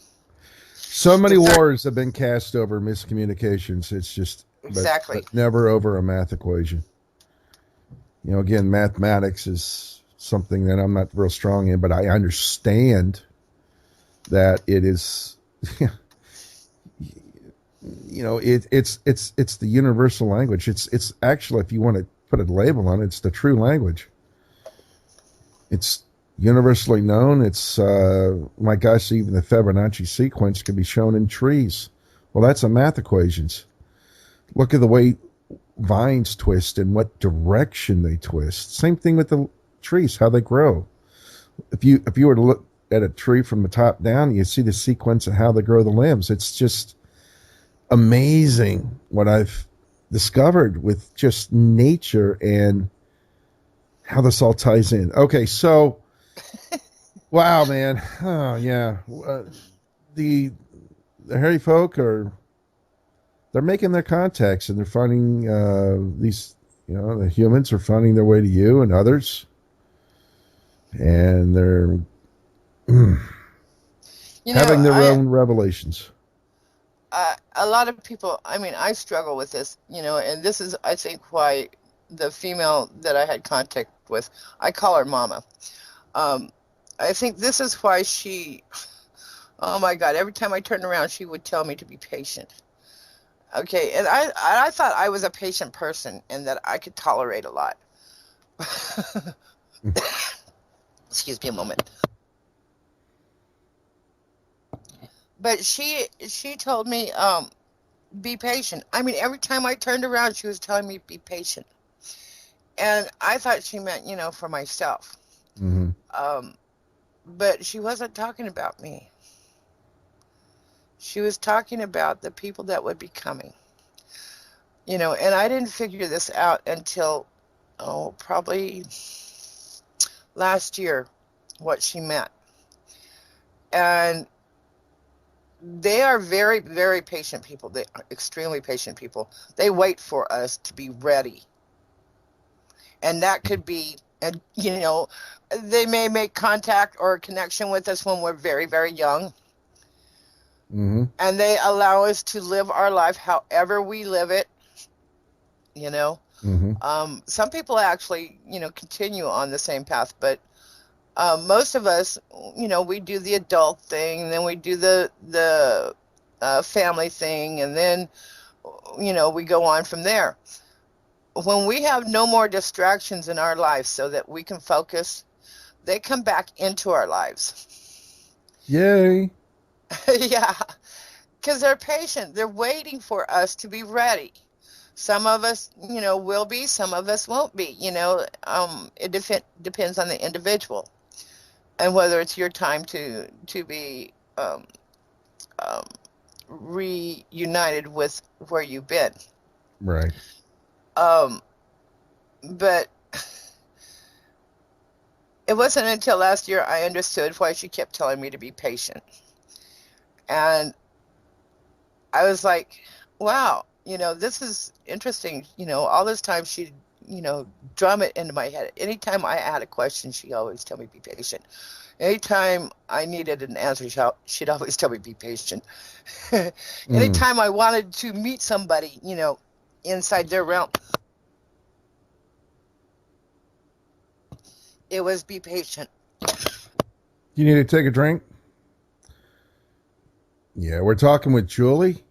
So many wars have been cast over miscommunications. It's just exactly, but never over a math equation. Again, mathematics is something that I'm not real strong in, but I understand that it is. It's the universal language. It's actually, if you want to put a label on it, it's the true language. It's universally known. It's my gosh, even the Fibonacci sequence can be shown in trees. Well, that's a math equations. Look at the way vines twist and what direction they twist. Same thing with the trees, how they grow. If you were to look at a tree from the top down, you see the sequence of how they grow the limbs. It's just amazing what I've discovered with just nature and how this all ties in. Okay, so wow, man. Oh, yeah. The hairy folk they're making their contacts and they're finding these, the humans are finding their way to you and others. And they're having their own revelations. a lot of people, I mean, I struggle with this, and this is, I think, why the female that I had contact with, I call her Mama. Um, I think this is why oh my God, every time I turned around, she would tell me to be patient. Okay, and I thought I was a patient person and that I could tolerate a lot. Excuse me a moment. But she told me, be patient. I mean, every time I turned around, she was telling me be patient, and I thought she meant, for myself. Mm-hmm. But she wasn't talking about me. She was talking about the people that would be coming. And I didn't figure this out until, probably last year, what she meant. And they are very, very patient people. They are extremely patient people. They wait for us to be ready. And that could be, and they may make contact or connection with us when we're very, very young. Mm-hmm. And they allow us to live our life however we live it. Mm-hmm. Some people actually, continue on the same path, but most of us, we do the adult thing, and then we do the family thing, and then, we go on from there. When we have no more distractions in our lives so that we can focus, they come back into our lives. Yay. Yeah, because they're patient. They're waiting for us to be ready. Some of us, will be, some of us won't be, it depends on the individual and whether it's your time to be um, reunited with where you've been. Right. But it wasn't until last year I understood why she kept telling me to be patient. And I was like, wow, this is interesting. All this time she'd, drum it into my head. Anytime I had a question, she'd always tell me be patient. Anytime I needed an answer, she'd always tell me be patient. Anytime I wanted to meet somebody, inside their realm, it was be patient. You need to take a drink? Yeah, we're talking with Julie.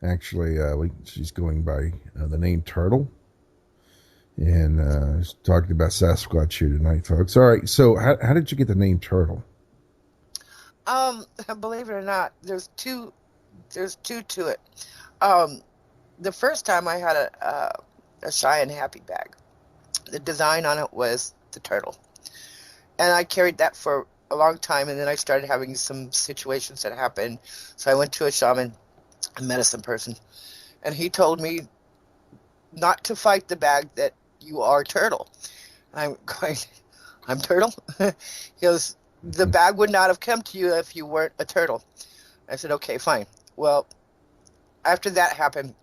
Actually, she's going by the name Turtle. And talking about Sasquatch here tonight, folks. All right, so how did you get the name Turtle? Believe it or not, there's two to it. The first time I had a Shy and Happy bag. The design on it was the turtle. And I carried that for a long time, and then I started having some situations that happened. So I went to a shaman, a medicine person, and he told me not to fight the bag, that you are turtle. I'm going, I'm turtle? He goes, the bag would not have come to you if you weren't a turtle. I said, okay, fine. Well, after that happened,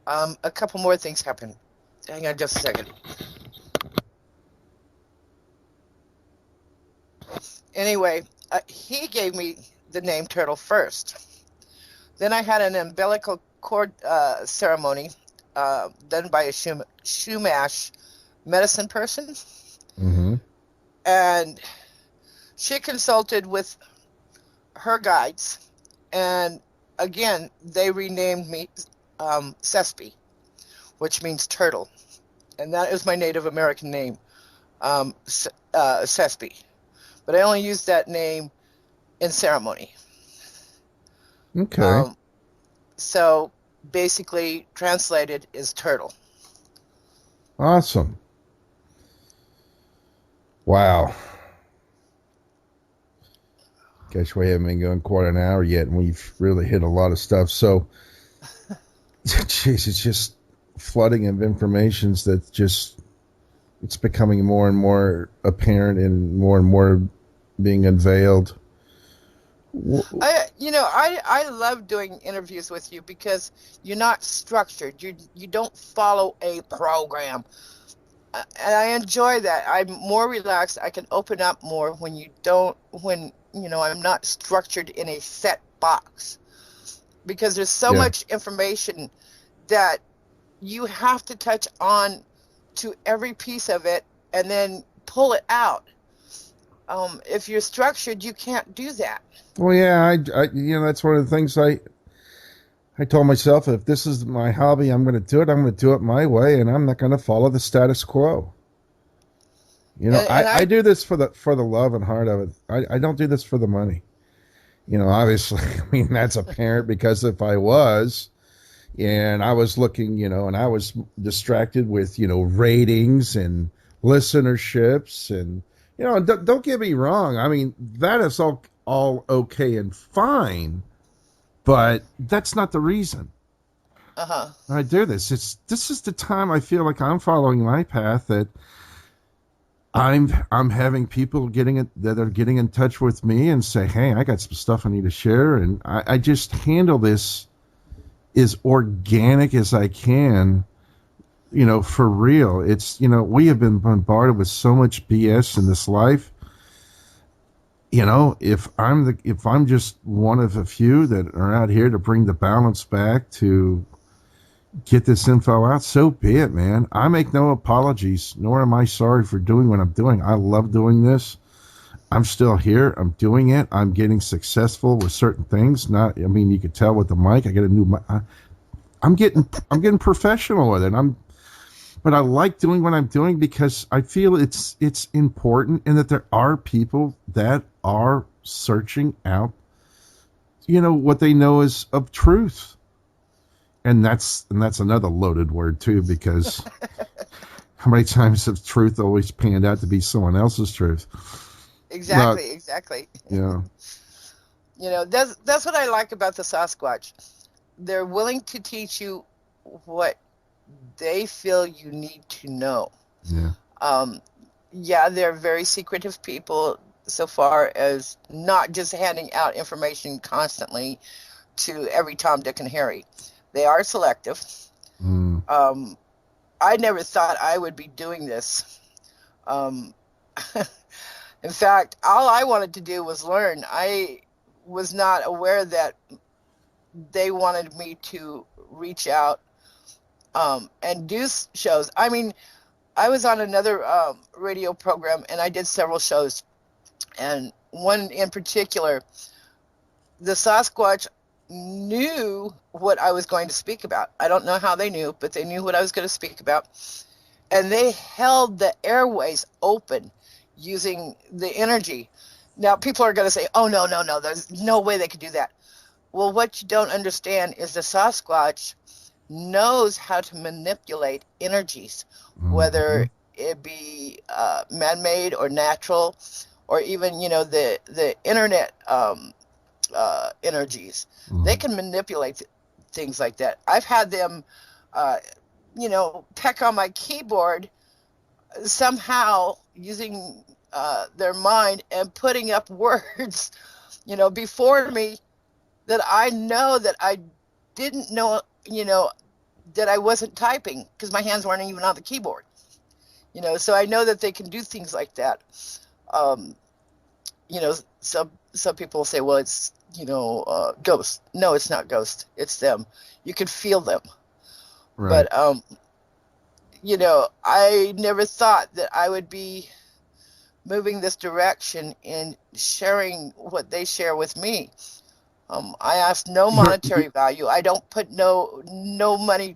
a couple more things happened. Hang on just a second. Anyway, he gave me the name Turtle first. Then I had an umbilical cord ceremony done by a Shumash medicine person. Mm-hmm. And she consulted with her guides. And again, they renamed me Sespi, which means turtle. And that is my Native American name, Sespi. But I only use that name in ceremony. Okay. So basically, translated is turtle. Awesome. Wow. Guess we haven't been going quite an hour yet, and we've really hit a lot of stuff. So, geez, it's just flooding of informations that just, it's becoming more and more apparent and more being unveiled. I love doing interviews with you because you're not structured. You don't follow a program. And I enjoy that. I'm more relaxed. I can open up more when I'm not structured in a set box. because there's so much information that you have to touch on to every piece of it and then pull it out. If you're structured, you can't do that. Well, yeah, I that's one of the things I told myself, if this is my hobby, I'm going to do it. I'm going to do it my way, and I'm not going to follow the status quo. I do this for the love and heart of it. I don't do this for the money. Obviously, I mean, that's apparent, because if I was, and I was looking, and I was distracted with, ratings and listenerships, and, don't get me wrong. I mean, that is all okay and fine, but that's not the reason I do this. This is the time I feel like I'm following my path, that I'm having people that are getting in touch with me and say, hey, I got some stuff I need to share. And I just handle this as organic as I can, for real. It's, we have been bombarded with so much BS in this life. If I'm just one of a few that are out here to bring the balance back, to get this info out, so be it, man. I make no apologies, nor am I sorry for doing what I'm doing. I love doing this. I'm still here. I'm doing it. I'm getting successful with certain things. You could tell with the mic. I get a new mic. I'm getting professional with it. But I like doing what I'm doing because I feel it's important, and that there are people that are searching out, what they know is of truth. And that's another loaded word too, because how many times has truth always panned out to be someone else's truth? Exactly. Yeah. That's what I like about the Sasquatch. They're willing to teach you what they feel you need to know. Yeah. They're very secretive people, so far as not just handing out information constantly to every Tom, Dick, and Harry. They are selective. I never thought I would be doing this. In fact, all I wanted to do was learn. I was not aware that they wanted me to reach out and do shows. I mean, I was on another radio program, and I did several shows. And one in particular, the Sasquatch knew what I was going to speak about. I don't know how they knew, but they knew what I was going to speak about. And they held the airways open using the energy. Now, people are going to say, oh, no, there's no way they could do that. Well, what you don't understand is the Sasquatch knows how to manipulate energies, whether it be man-made or natural, or even, the internet energies. They can manipulate things like that. I've had them, peck on my keyboard somehow using their mind and putting up words, before me that I know that I didn't know, that I wasn't typing because my hands weren't even on the keyboard. So I know that they can do things like that. Some people say, well, it's, ghost. No, it's not ghost. It's them. You can feel them. Right. But, I never thought that I would be moving this direction in sharing what they share with me. I ask no monetary value. I don't put no money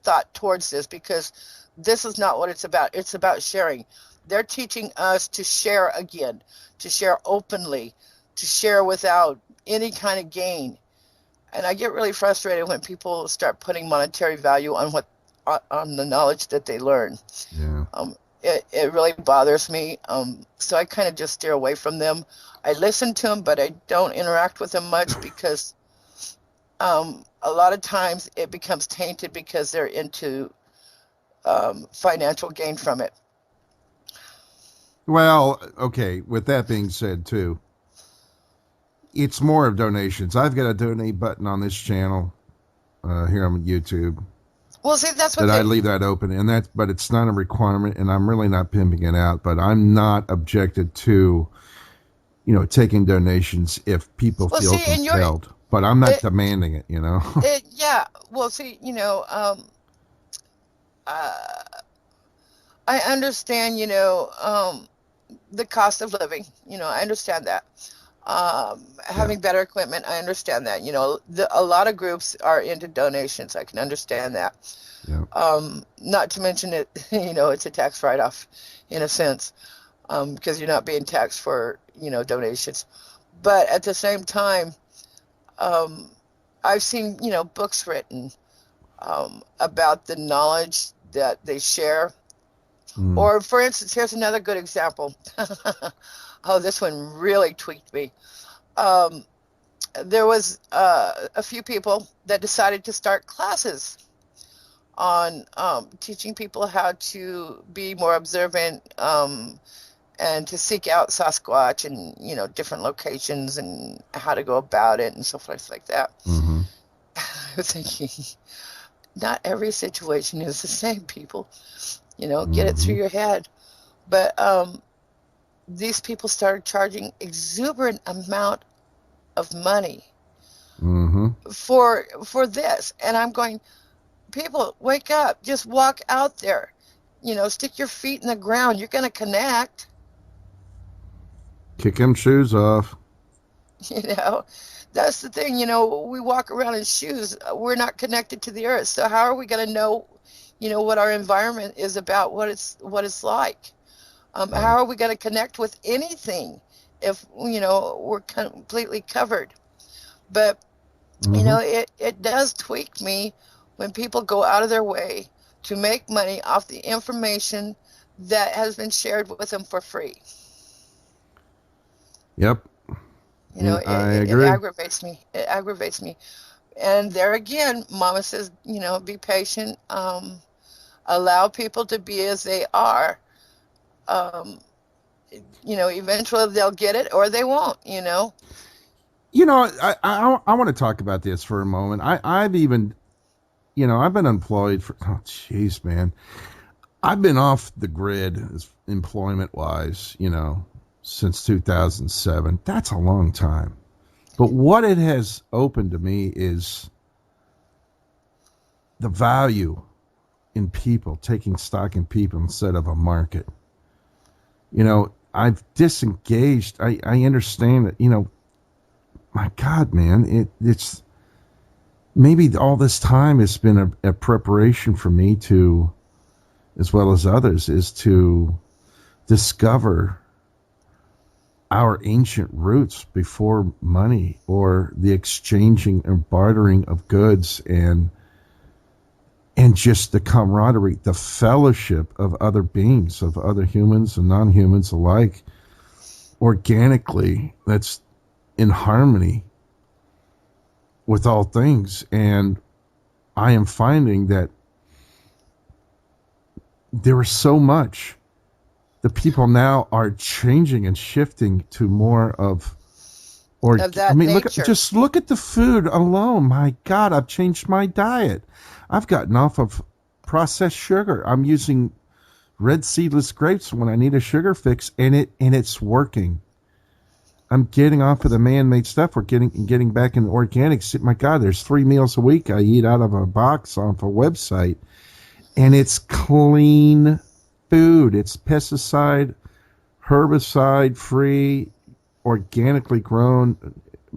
thought towards this, because this is not what it's about. It's about sharing. They're teaching us to share again, to share openly, to share without any kind of gain. And I get really frustrated when people start putting monetary value on the knowledge that they learn. Yeah. It really bothers me. So I kind of just steer away from them. I listen to them, but I don't interact with them much, because a lot of times it becomes tainted because they're into financial gain from it. Well, okay, with that being said, too, it's more of donations. I've got a donate button on this channel here on YouTube. Well, see, that's what I leave that open, but it's not a requirement, and I'm really not pimping it out. But I'm not objected to, taking donations if people feel compelled. but I'm not demanding it, Yeah. Well, see, uh, I understand, the cost of living. I understand that. Yeah. Having better equipment, I understand that. A lot of groups are into donations. I can understand that. Yeah. Not to mention it, it's a tax write-off in a sense, because you're not being taxed for, donations. But at the same time, um, I've seen, books written about the knowledge that they share. Mm. Or, for instance, here's another good example. Oh, this one really tweaked me. Um, there was a few people that decided to start classes on teaching people how to be more observant, and to seek out Sasquatch and different locations and how to go about it and so forth like that. Mm-hmm. I was thinking, not every situation is the same, people. Get it Mm-hmm. through your head. But these people started charging exuberant amount of money Mm-hmm. for this, and I'm going, people, wake up, just walk out there, stick your feet in the ground, you're going to connect. Kick them shoes off. you know that's the thing. We walk around in shoes, we're not connected to the earth, so how are we going to know what our environment is about, what it's like? Right. How are we going to connect with anything if we're completely covered? But Mm-hmm. it does tweak me when people go out of their way to make money off the information that has been shared with them for free. Yep. I It agree. aggravates me. It aggravates me. And there again, Mama says, be patient. Allow people to be as they are. Um, eventually they'll get it or they won't. I want to talk about this for a moment. I've even, I've been employed for, oh, jeez, man. I've been off the grid employment wise, since 2007. That's a long time. But what it has opened to me is the value in people, taking stock in people instead of a market. I've disengaged. I understand that, my God, man, it's maybe all this time has been a preparation for me to, as well as others, is to discover our ancient roots before money or the exchanging and bartering of goods and just the camaraderie, the fellowship of other beings, of other humans and non-humans alike, organically, that's in harmony with all things. And I am finding that there is so much. The people now are changing and shifting to more of that nature. Look at the food alone. My God, I've changed my diet. I've gotten off of processed sugar. I'm using red seedless grapes when I need a sugar fix, and it's working. I'm getting off of the man-made stuff. We're getting back in organics. My God, there's 3 meals a week I eat out of a box off a website, and it's clean food. It's pesticide, herbicide free, organically grown,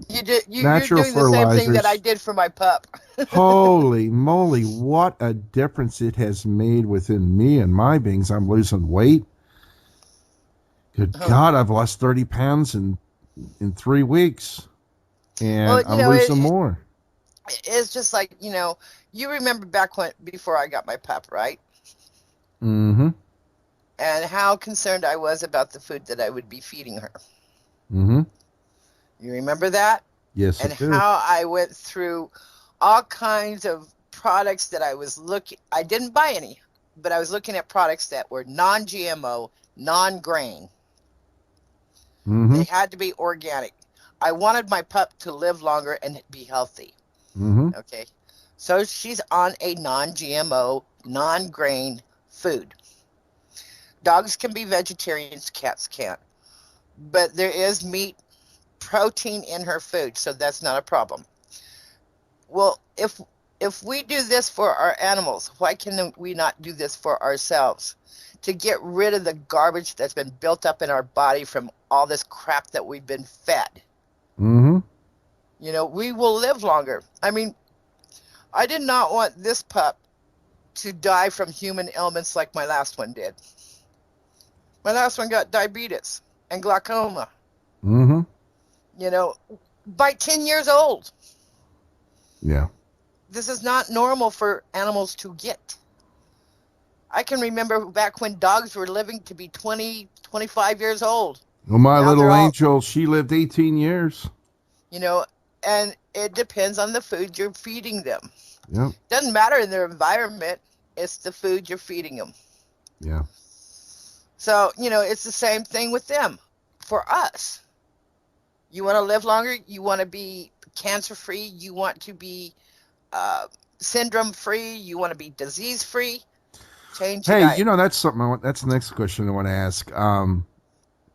You're natural doing the same thing that I fertilizers. did for my pup. Holy moly, what a difference it has made within me and my beings. I'm losing weight. Good God, I've lost 30 pounds in 3 weeks. And I'm losing more. It's just like, you remember back before I got my pup, right? Mm-hmm. And how concerned I was about the food that I would be feeding her. Mm-hmm. You remember that? Yes, and I do. how I went through all kinds of products that I didn't buy any, but I was looking at products that were non-GMO, non-grain. Mm-hmm. They had to be organic. I wanted my pup to live longer and be healthy. Mm-hmm. Okay. So she's on a non-GMO, non-grain food. Dogs can be vegetarians, cats can't. But there is meat, protein in her food, so that's not a problem. Well, if we do this for our animals, why can we not do this for ourselves? To get rid of the garbage that's been built up in our body from all this crap that we've been fed. Mm-hmm. We will live longer. I mean, I did not want this pup to die from human ailments like my last one did. My last one got diabetes and glaucoma. Mm-hmm. By 10 years old. Yeah. This is not normal for animals to get. I can remember back when dogs were living to be 20, 25 years old. Well, my little angel, she lived 18 years. And it depends on the food you're feeding them. Yeah. Doesn't matter in their environment. It's the food you're feeding them. Yeah. So, it's the same thing with them. For us, you want to live longer. You want to be cancer-free. You want to be syndrome-free. You want to be disease-free. Change your diet. That's something. That's the next question I want to ask.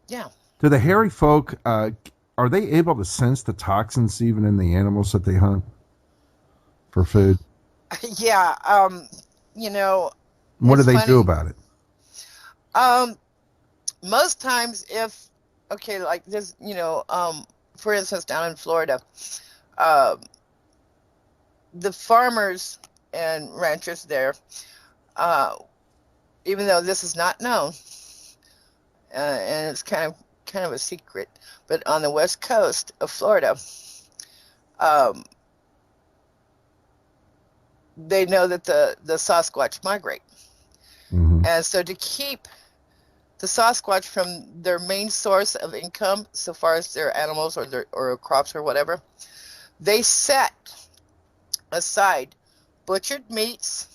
Yeah. Do the hairy folk, are they able to sense the toxins even in the animals that they hunt for food? Yeah. What do they do about it? Most times like this, for instance, down in Florida, the farmers and ranchers there, even though this is not known, and it's kind of a secret, but on the west coast of Florida, they know that the Sasquatch migrate. Mm-hmm. And so to keep the Sasquatch from their main source of income, so far as their animals or crops or whatever, they set aside butchered meats,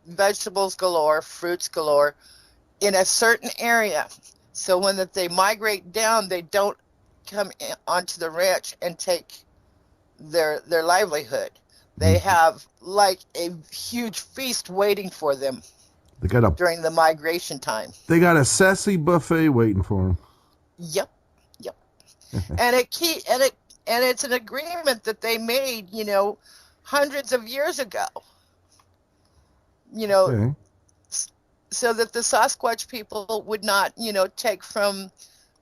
vegetables galore, fruits galore, in a certain area. So when they migrate down, they don't come onto the ranch and take their livelihood. They have like a huge feast waiting for them. During the migration time. They got a sassy buffet waiting for them. Yep. And it's an agreement that they made, hundreds of years ago. Okay. So that the Sasquatch people would not, take from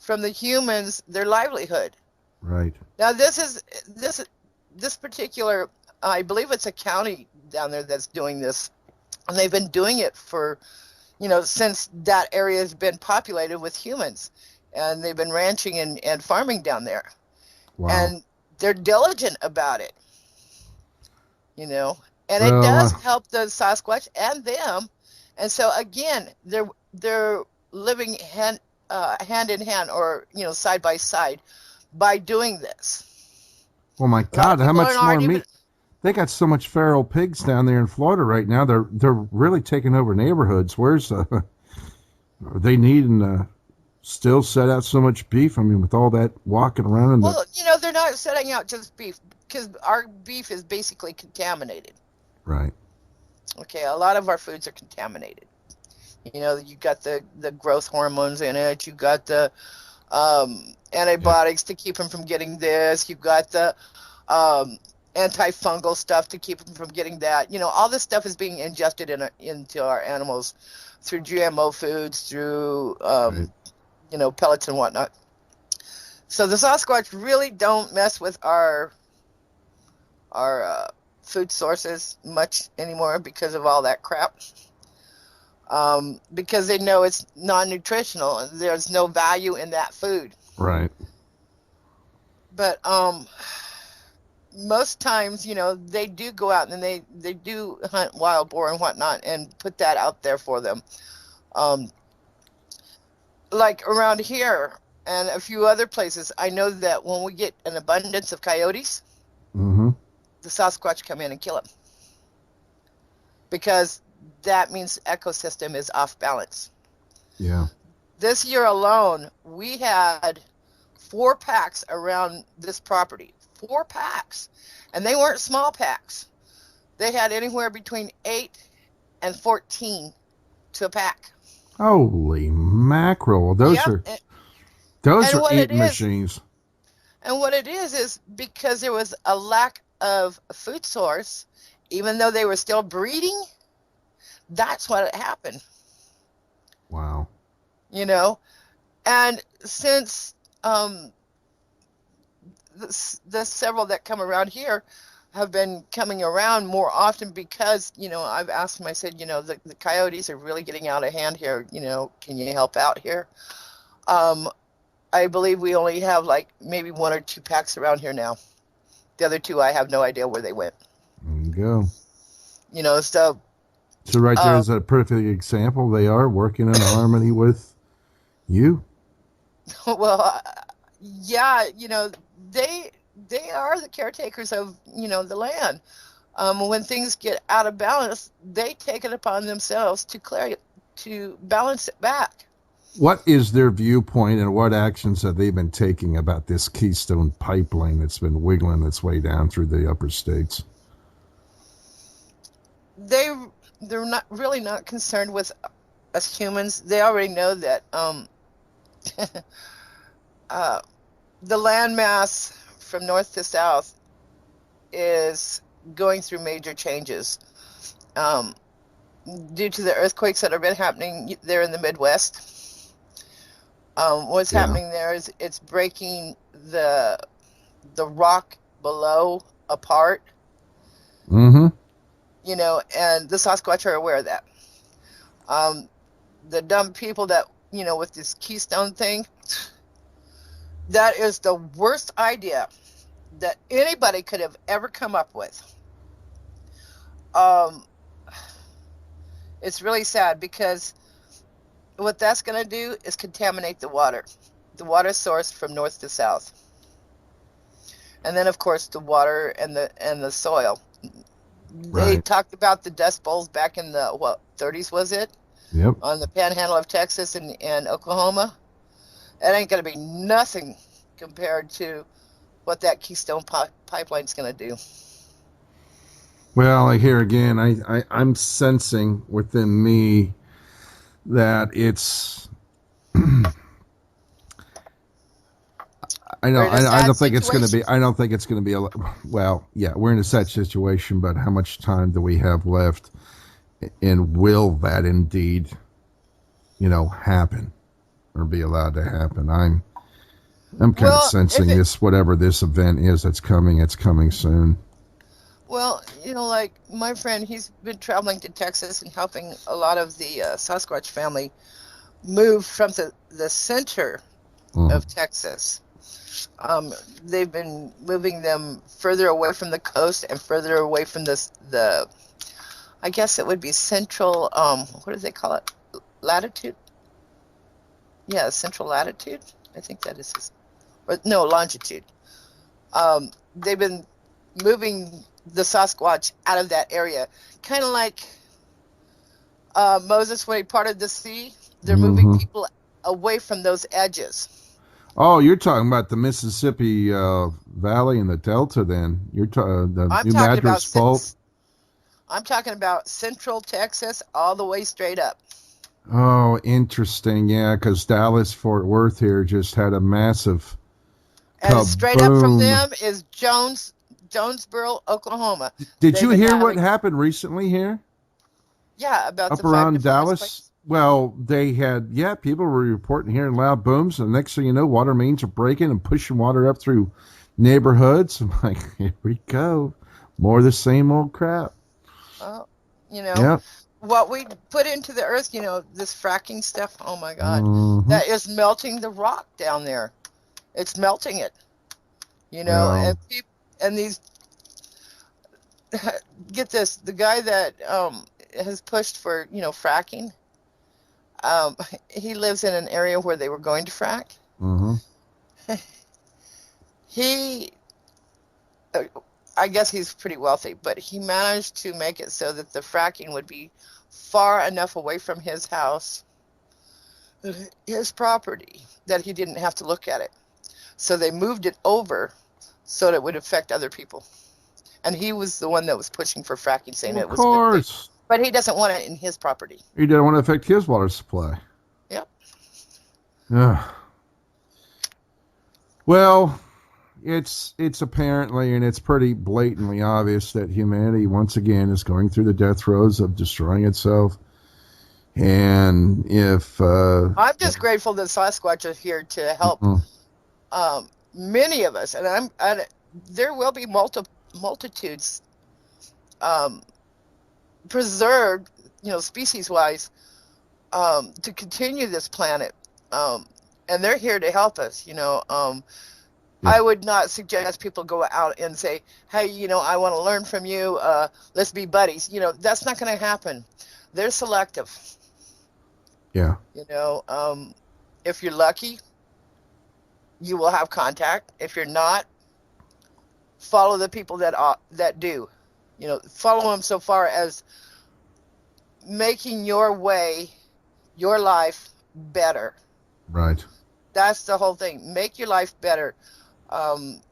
the humans their livelihood. Right. Now this particular, I believe it's a county down there that's doing this. And they've been doing it for, since that area has been populated with humans. And they've been ranching and farming down there. Wow. And they're diligent about it, And it does help the Sasquatch and them. And so, again, they're living hand in hand or, side by side by doing this. Oh, my God. How much more meat? They got so much feral pigs down there in Florida right now. They're really taking over neighborhoods. Where's are they needing to still set out so much beef? I mean, with all that walking around. They're not setting out just beef because our beef is basically contaminated. Right. Okay, a lot of our foods are contaminated. You got the growth hormones in it. You got the antibiotics to keep them from getting this. You've got the antifungal stuff to keep them from getting that. All this stuff is being ingested into our animals through GMO foods, through, pellets and whatnot. So the Sasquatch really don't mess with our food sources much anymore because of all that crap. Because they know it's non-nutritional and there's no value in that food. Right. But, most times, they do go out and they do hunt wild boar and whatnot and put that out there for them. Like around here and a few other places, I know that when we get an abundance of coyotes, mm-hmm. the Sasquatch come in and kill them. Because that means the ecosystem is off balance. Yeah. This year alone, we had 4 packs around this property. 4 packs. And they weren't small packs. They had anywhere between 8 and 14 to a pack. Holy mackerel. Those are eating machines. And what it is because there was a lack of a food source, even though they were still breeding. That's what happened. Wow. You know, and since the several that come around here have been coming around more often because, I've asked them, I said, the coyotes are really getting out of hand here. Can you help out here? I believe we only have like maybe 1 or 2 packs around here now. The other 2, I have no idea where they went. There you go. So right there is a perfect example. They are working in harmony with you. Well, yeah, they are the caretakers of, the land. When things get out of balance, they take it upon themselves to balance it back. What is their viewpoint and what actions have they been taking about this Keystone pipeline that's been wiggling its way down through the upper states? They're not concerned with us humans. They already know that the landmass from north to south is going through major changes due to the earthquakes that have been happening there in the Midwest. What's happening there is it's breaking the rock below apart. Mm-hmm. And the Sasquatch are aware of that. The dumb people that, with this Keystone thing, that is the worst idea that anybody could have ever come up with. It's really sad because what that's going to do is contaminate the water source from north to south. And then, of course, the water and the soil. They talked about the dust bowls back in the 30s, was it? Yep. On the panhandle of Texas and Oklahoma. It ain't going to be nothing compared to what that Keystone pipeline's going to do. Well, here again, I'm sensing within me that it's I don't think it's going to be. I don't think it's going to be well. Yeah, we're in a sad situation, but how much time do we have left? And will that indeed, happen or be allowed to happen? I'm kind of sensing this. Whatever this event is that's coming, it's coming soon. Well, like my friend, he's been traveling to Texas and helping a lot of the Sasquatch family move from the center of Texas. They've been moving them further away from the coast and further away from the I guess it would be central, what do they call it? Latitude? Yeah, central latitude. I think that is longitude. They've been moving the Sasquatch out of that area. Kind of like Moses when he parted the sea. They're moving people away from those edges. Oh, you're talking about the Mississippi Valley and the Delta then. You're talking the New Madras Fault. I'm talking about central Texas all the way straight up. Oh, interesting. Yeah, because Dallas-Fort Worth here just had a massive and straight up from them is Jonesboro, Oklahoma. Did you hear what happened recently here? Yeah, about up around Dallas. Well, they had people were reporting hearing loud booms, and the next thing you know, water mains are breaking and pushing water up through neighborhoods. I'm like, here we go, more of the same old crap. Well, what we put into the earth, this fracking stuff. Oh my God, that is melting the rock down there. It's melting it. And these. Get this, the guy that has pushed for fracking, he lives in an area where they were going to frack. I guess he's pretty wealthy, but he managed to make it so that the fracking would be far enough away from his house, his property, that he didn't have to look at it. So they moved it over so that it would affect other people. And he was the one that was pushing for fracking, saying it was good. Of course. But he doesn't want it in his property. He doesn't want to affect his water supply. Yep. Well, it's apparently, and it's pretty blatantly obvious that humanity once again is going through the death throes of destroying itself. And if I'm just grateful that Sasquatch is here to help many of us, and there will be multitudes preserved, species wise, to continue this planet, and they're here to help us. I would not suggest people go out and say, hey, I want to learn from you. Let's be buddies. That's not going to happen. They're selective. Yeah. If you're lucky, you will have contact. If you're not, follow the people that do. Follow them so far as making your life better. Right. That's the whole thing. Make your life better.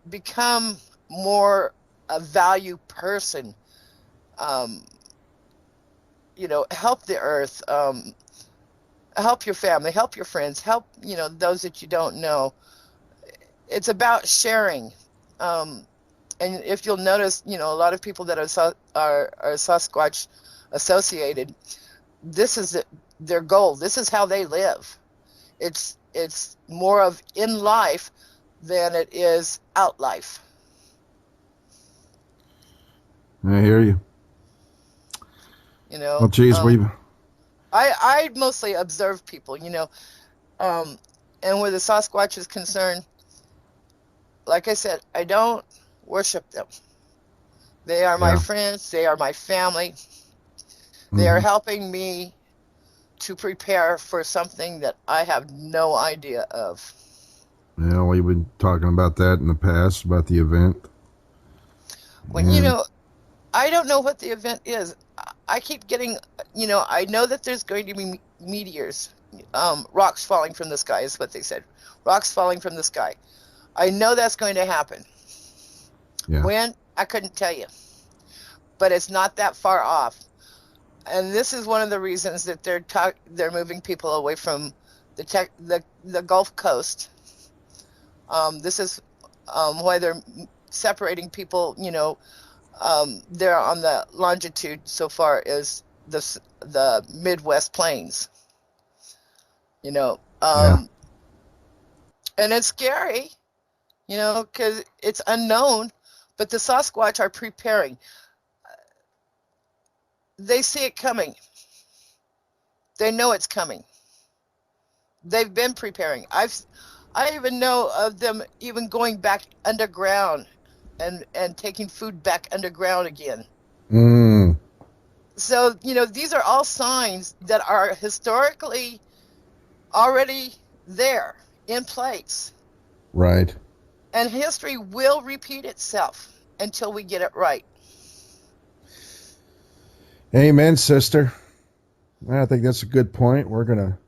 Become more a value person. Help the earth. Help your family. Help your friends. Help those that you don't know. It's about sharing. And if you'll notice, a lot of people that are Sasquatch associated, this is their goal. This is how they live. It's more of in life than it is out life. I hear you. Well, geez, I mostly observe people, and where the Sasquatch is concerned, like I said, I don't worship them. They are my friends. They are my family. They are helping me to prepare for something that I have no idea of. Yeah, we've been talking about that in the past, about the event. I don't know what the event is. I keep getting, I know that there's going to be meteors, rocks falling from the sky is what they said. Rocks falling from the sky. I know that's going to happen. Yeah. When? I couldn't tell you. But it's not that far off. And this is one of the reasons that they're moving people away from the Gulf Coast. This is why they're separating people, they're on the longitude so far as the Midwest plains. And it's scary, because it's unknown, but the Sasquatch are preparing. They see it coming. They know it's coming. They've been preparing. I even know of them even going back underground and taking food back underground again. So, these are all signs that are historically already there in place. Right. And history will repeat itself until we get it right. Amen, sister. I think that's a good point. We're going to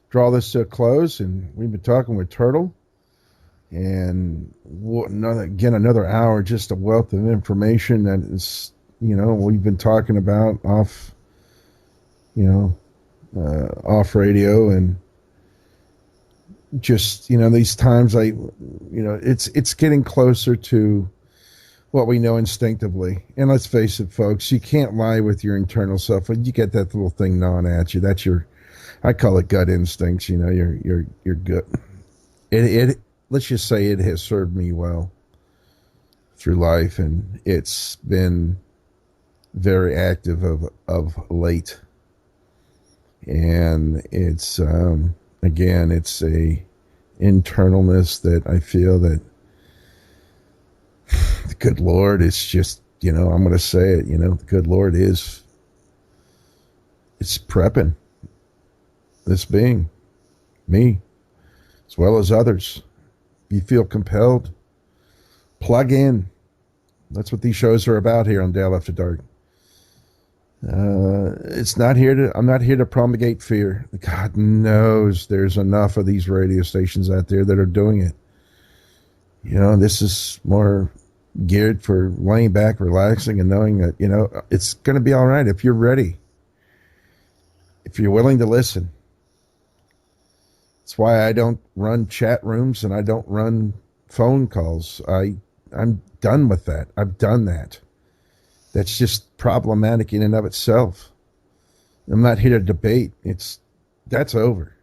draw this to a close, and we've been talking with Turtle, and another hour, just a wealth of information that is, we've been talking about off radio, and just, these times it's getting closer to what we know instinctively. And let's face it, folks, you can't lie with your internal self. When you get that little thing gnawing at you, that's I call it gut instincts. Your gut. It let's just say it has served me well through life, and it's been very active of late. And it's again, it's a internalness that I feel that the good Lord is just, I'm going to say it, the good Lord it's prepping this being, me, as well as others. If you feel compelled, plug in. That's what these shows are about here on Dale After Dark. I'm not here to promulgate fear. God knows there's enough of these radio stations out there that are doing it. This is more geared for laying back, relaxing, and knowing that, it's going to be all right if you're ready. If you're willing to listen. That's why I don't run chat rooms, and I don't run phone calls. I'm done with that. I've done that. That's just problematic in and of itself. I'm not here to debate. That's over.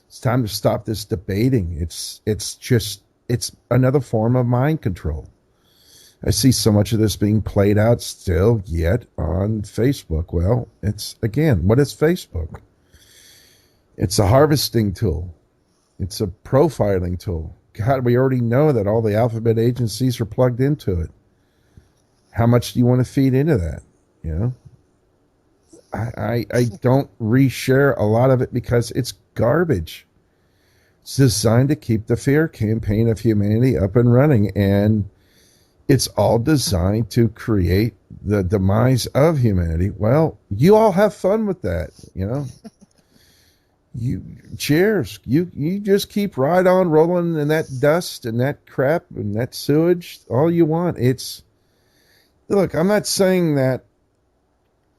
It's time to stop this debating. It's another form of mind control. I see so much of this being played out still yet on Facebook. Well, what is Facebook? It's a harvesting tool. It's a profiling tool. God, we already know that all the alphabet agencies are plugged into it. How much do you want to feed into that? You know, I don't reshare a lot of it because it's garbage. It's designed to keep the fear campaign of humanity up and running, and it's all designed to create the demise of humanity. Well, you all have fun with that, you know. Cheers. You just keep right on rolling in that dust and that crap and that sewage all you want. Look, I'm not saying that,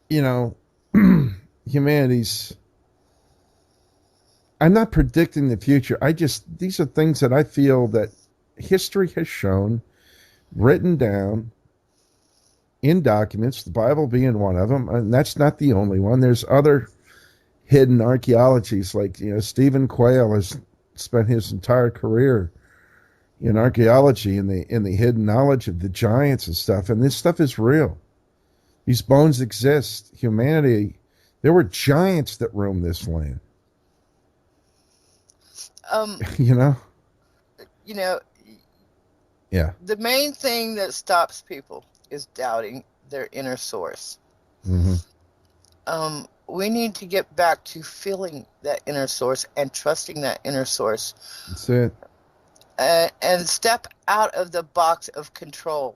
you know, I'm not predicting the future. These are things that I feel that history has shown, written down in documents, the Bible being one of them, and that's not the only one. There's other hidden archaeologies, like, you know, Stephen Quayle has spent his entire career in archaeology in the hidden knowledge of the giants and stuff, and this stuff is real. These bones exist. Humanity, there were giants that roamed this land. You know? Yeah. The main thing that stops people is doubting their inner source. Mm-hmm. We need to get back to feeling that inner source and trusting that inner source. That's it. And step out of the box of control.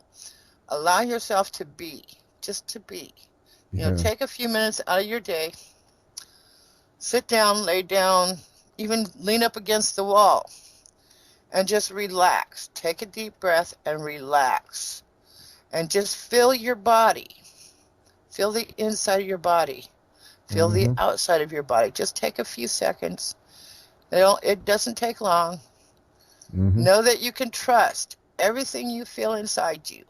Allow yourself to be, just to be. You know, take a few minutes out of your day. Sit down, lay down, even lean up against the wall. And just relax. Take a deep breath and relax. And just feel your body. Feel the inside of your body. Feel the outside of your body. Just take a few seconds. It doesn't take long. Know that you can trust everything you feel inside you.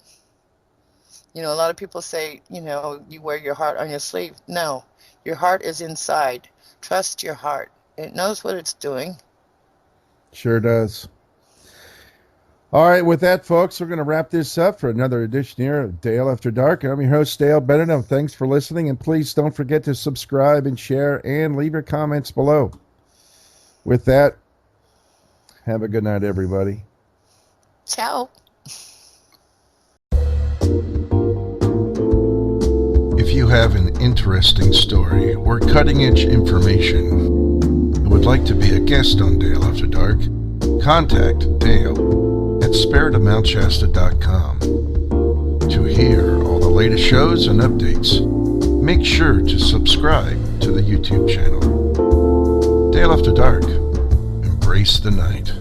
You know, a lot of people say, you know, you wear your heart on your sleeve. No, your heart is inside. Trust your heart. It knows what it's doing. Sure does. All right, with that, folks, we're going to wrap this up for another edition here of Dale After Dark. I'm your host, Dale Benedict. Thanks for listening, and please don't forget to subscribe and share and leave your comments below. With that, have a good night, everybody. Ciao. If you have an interesting story or cutting-edge information and would like to be a guest on Dale After Dark, contact Dale at spiritofmountshasta.com. To hear all the latest shows and updates, make sure to subscribe to the YouTube channel. Dale After Dark. Embrace the night.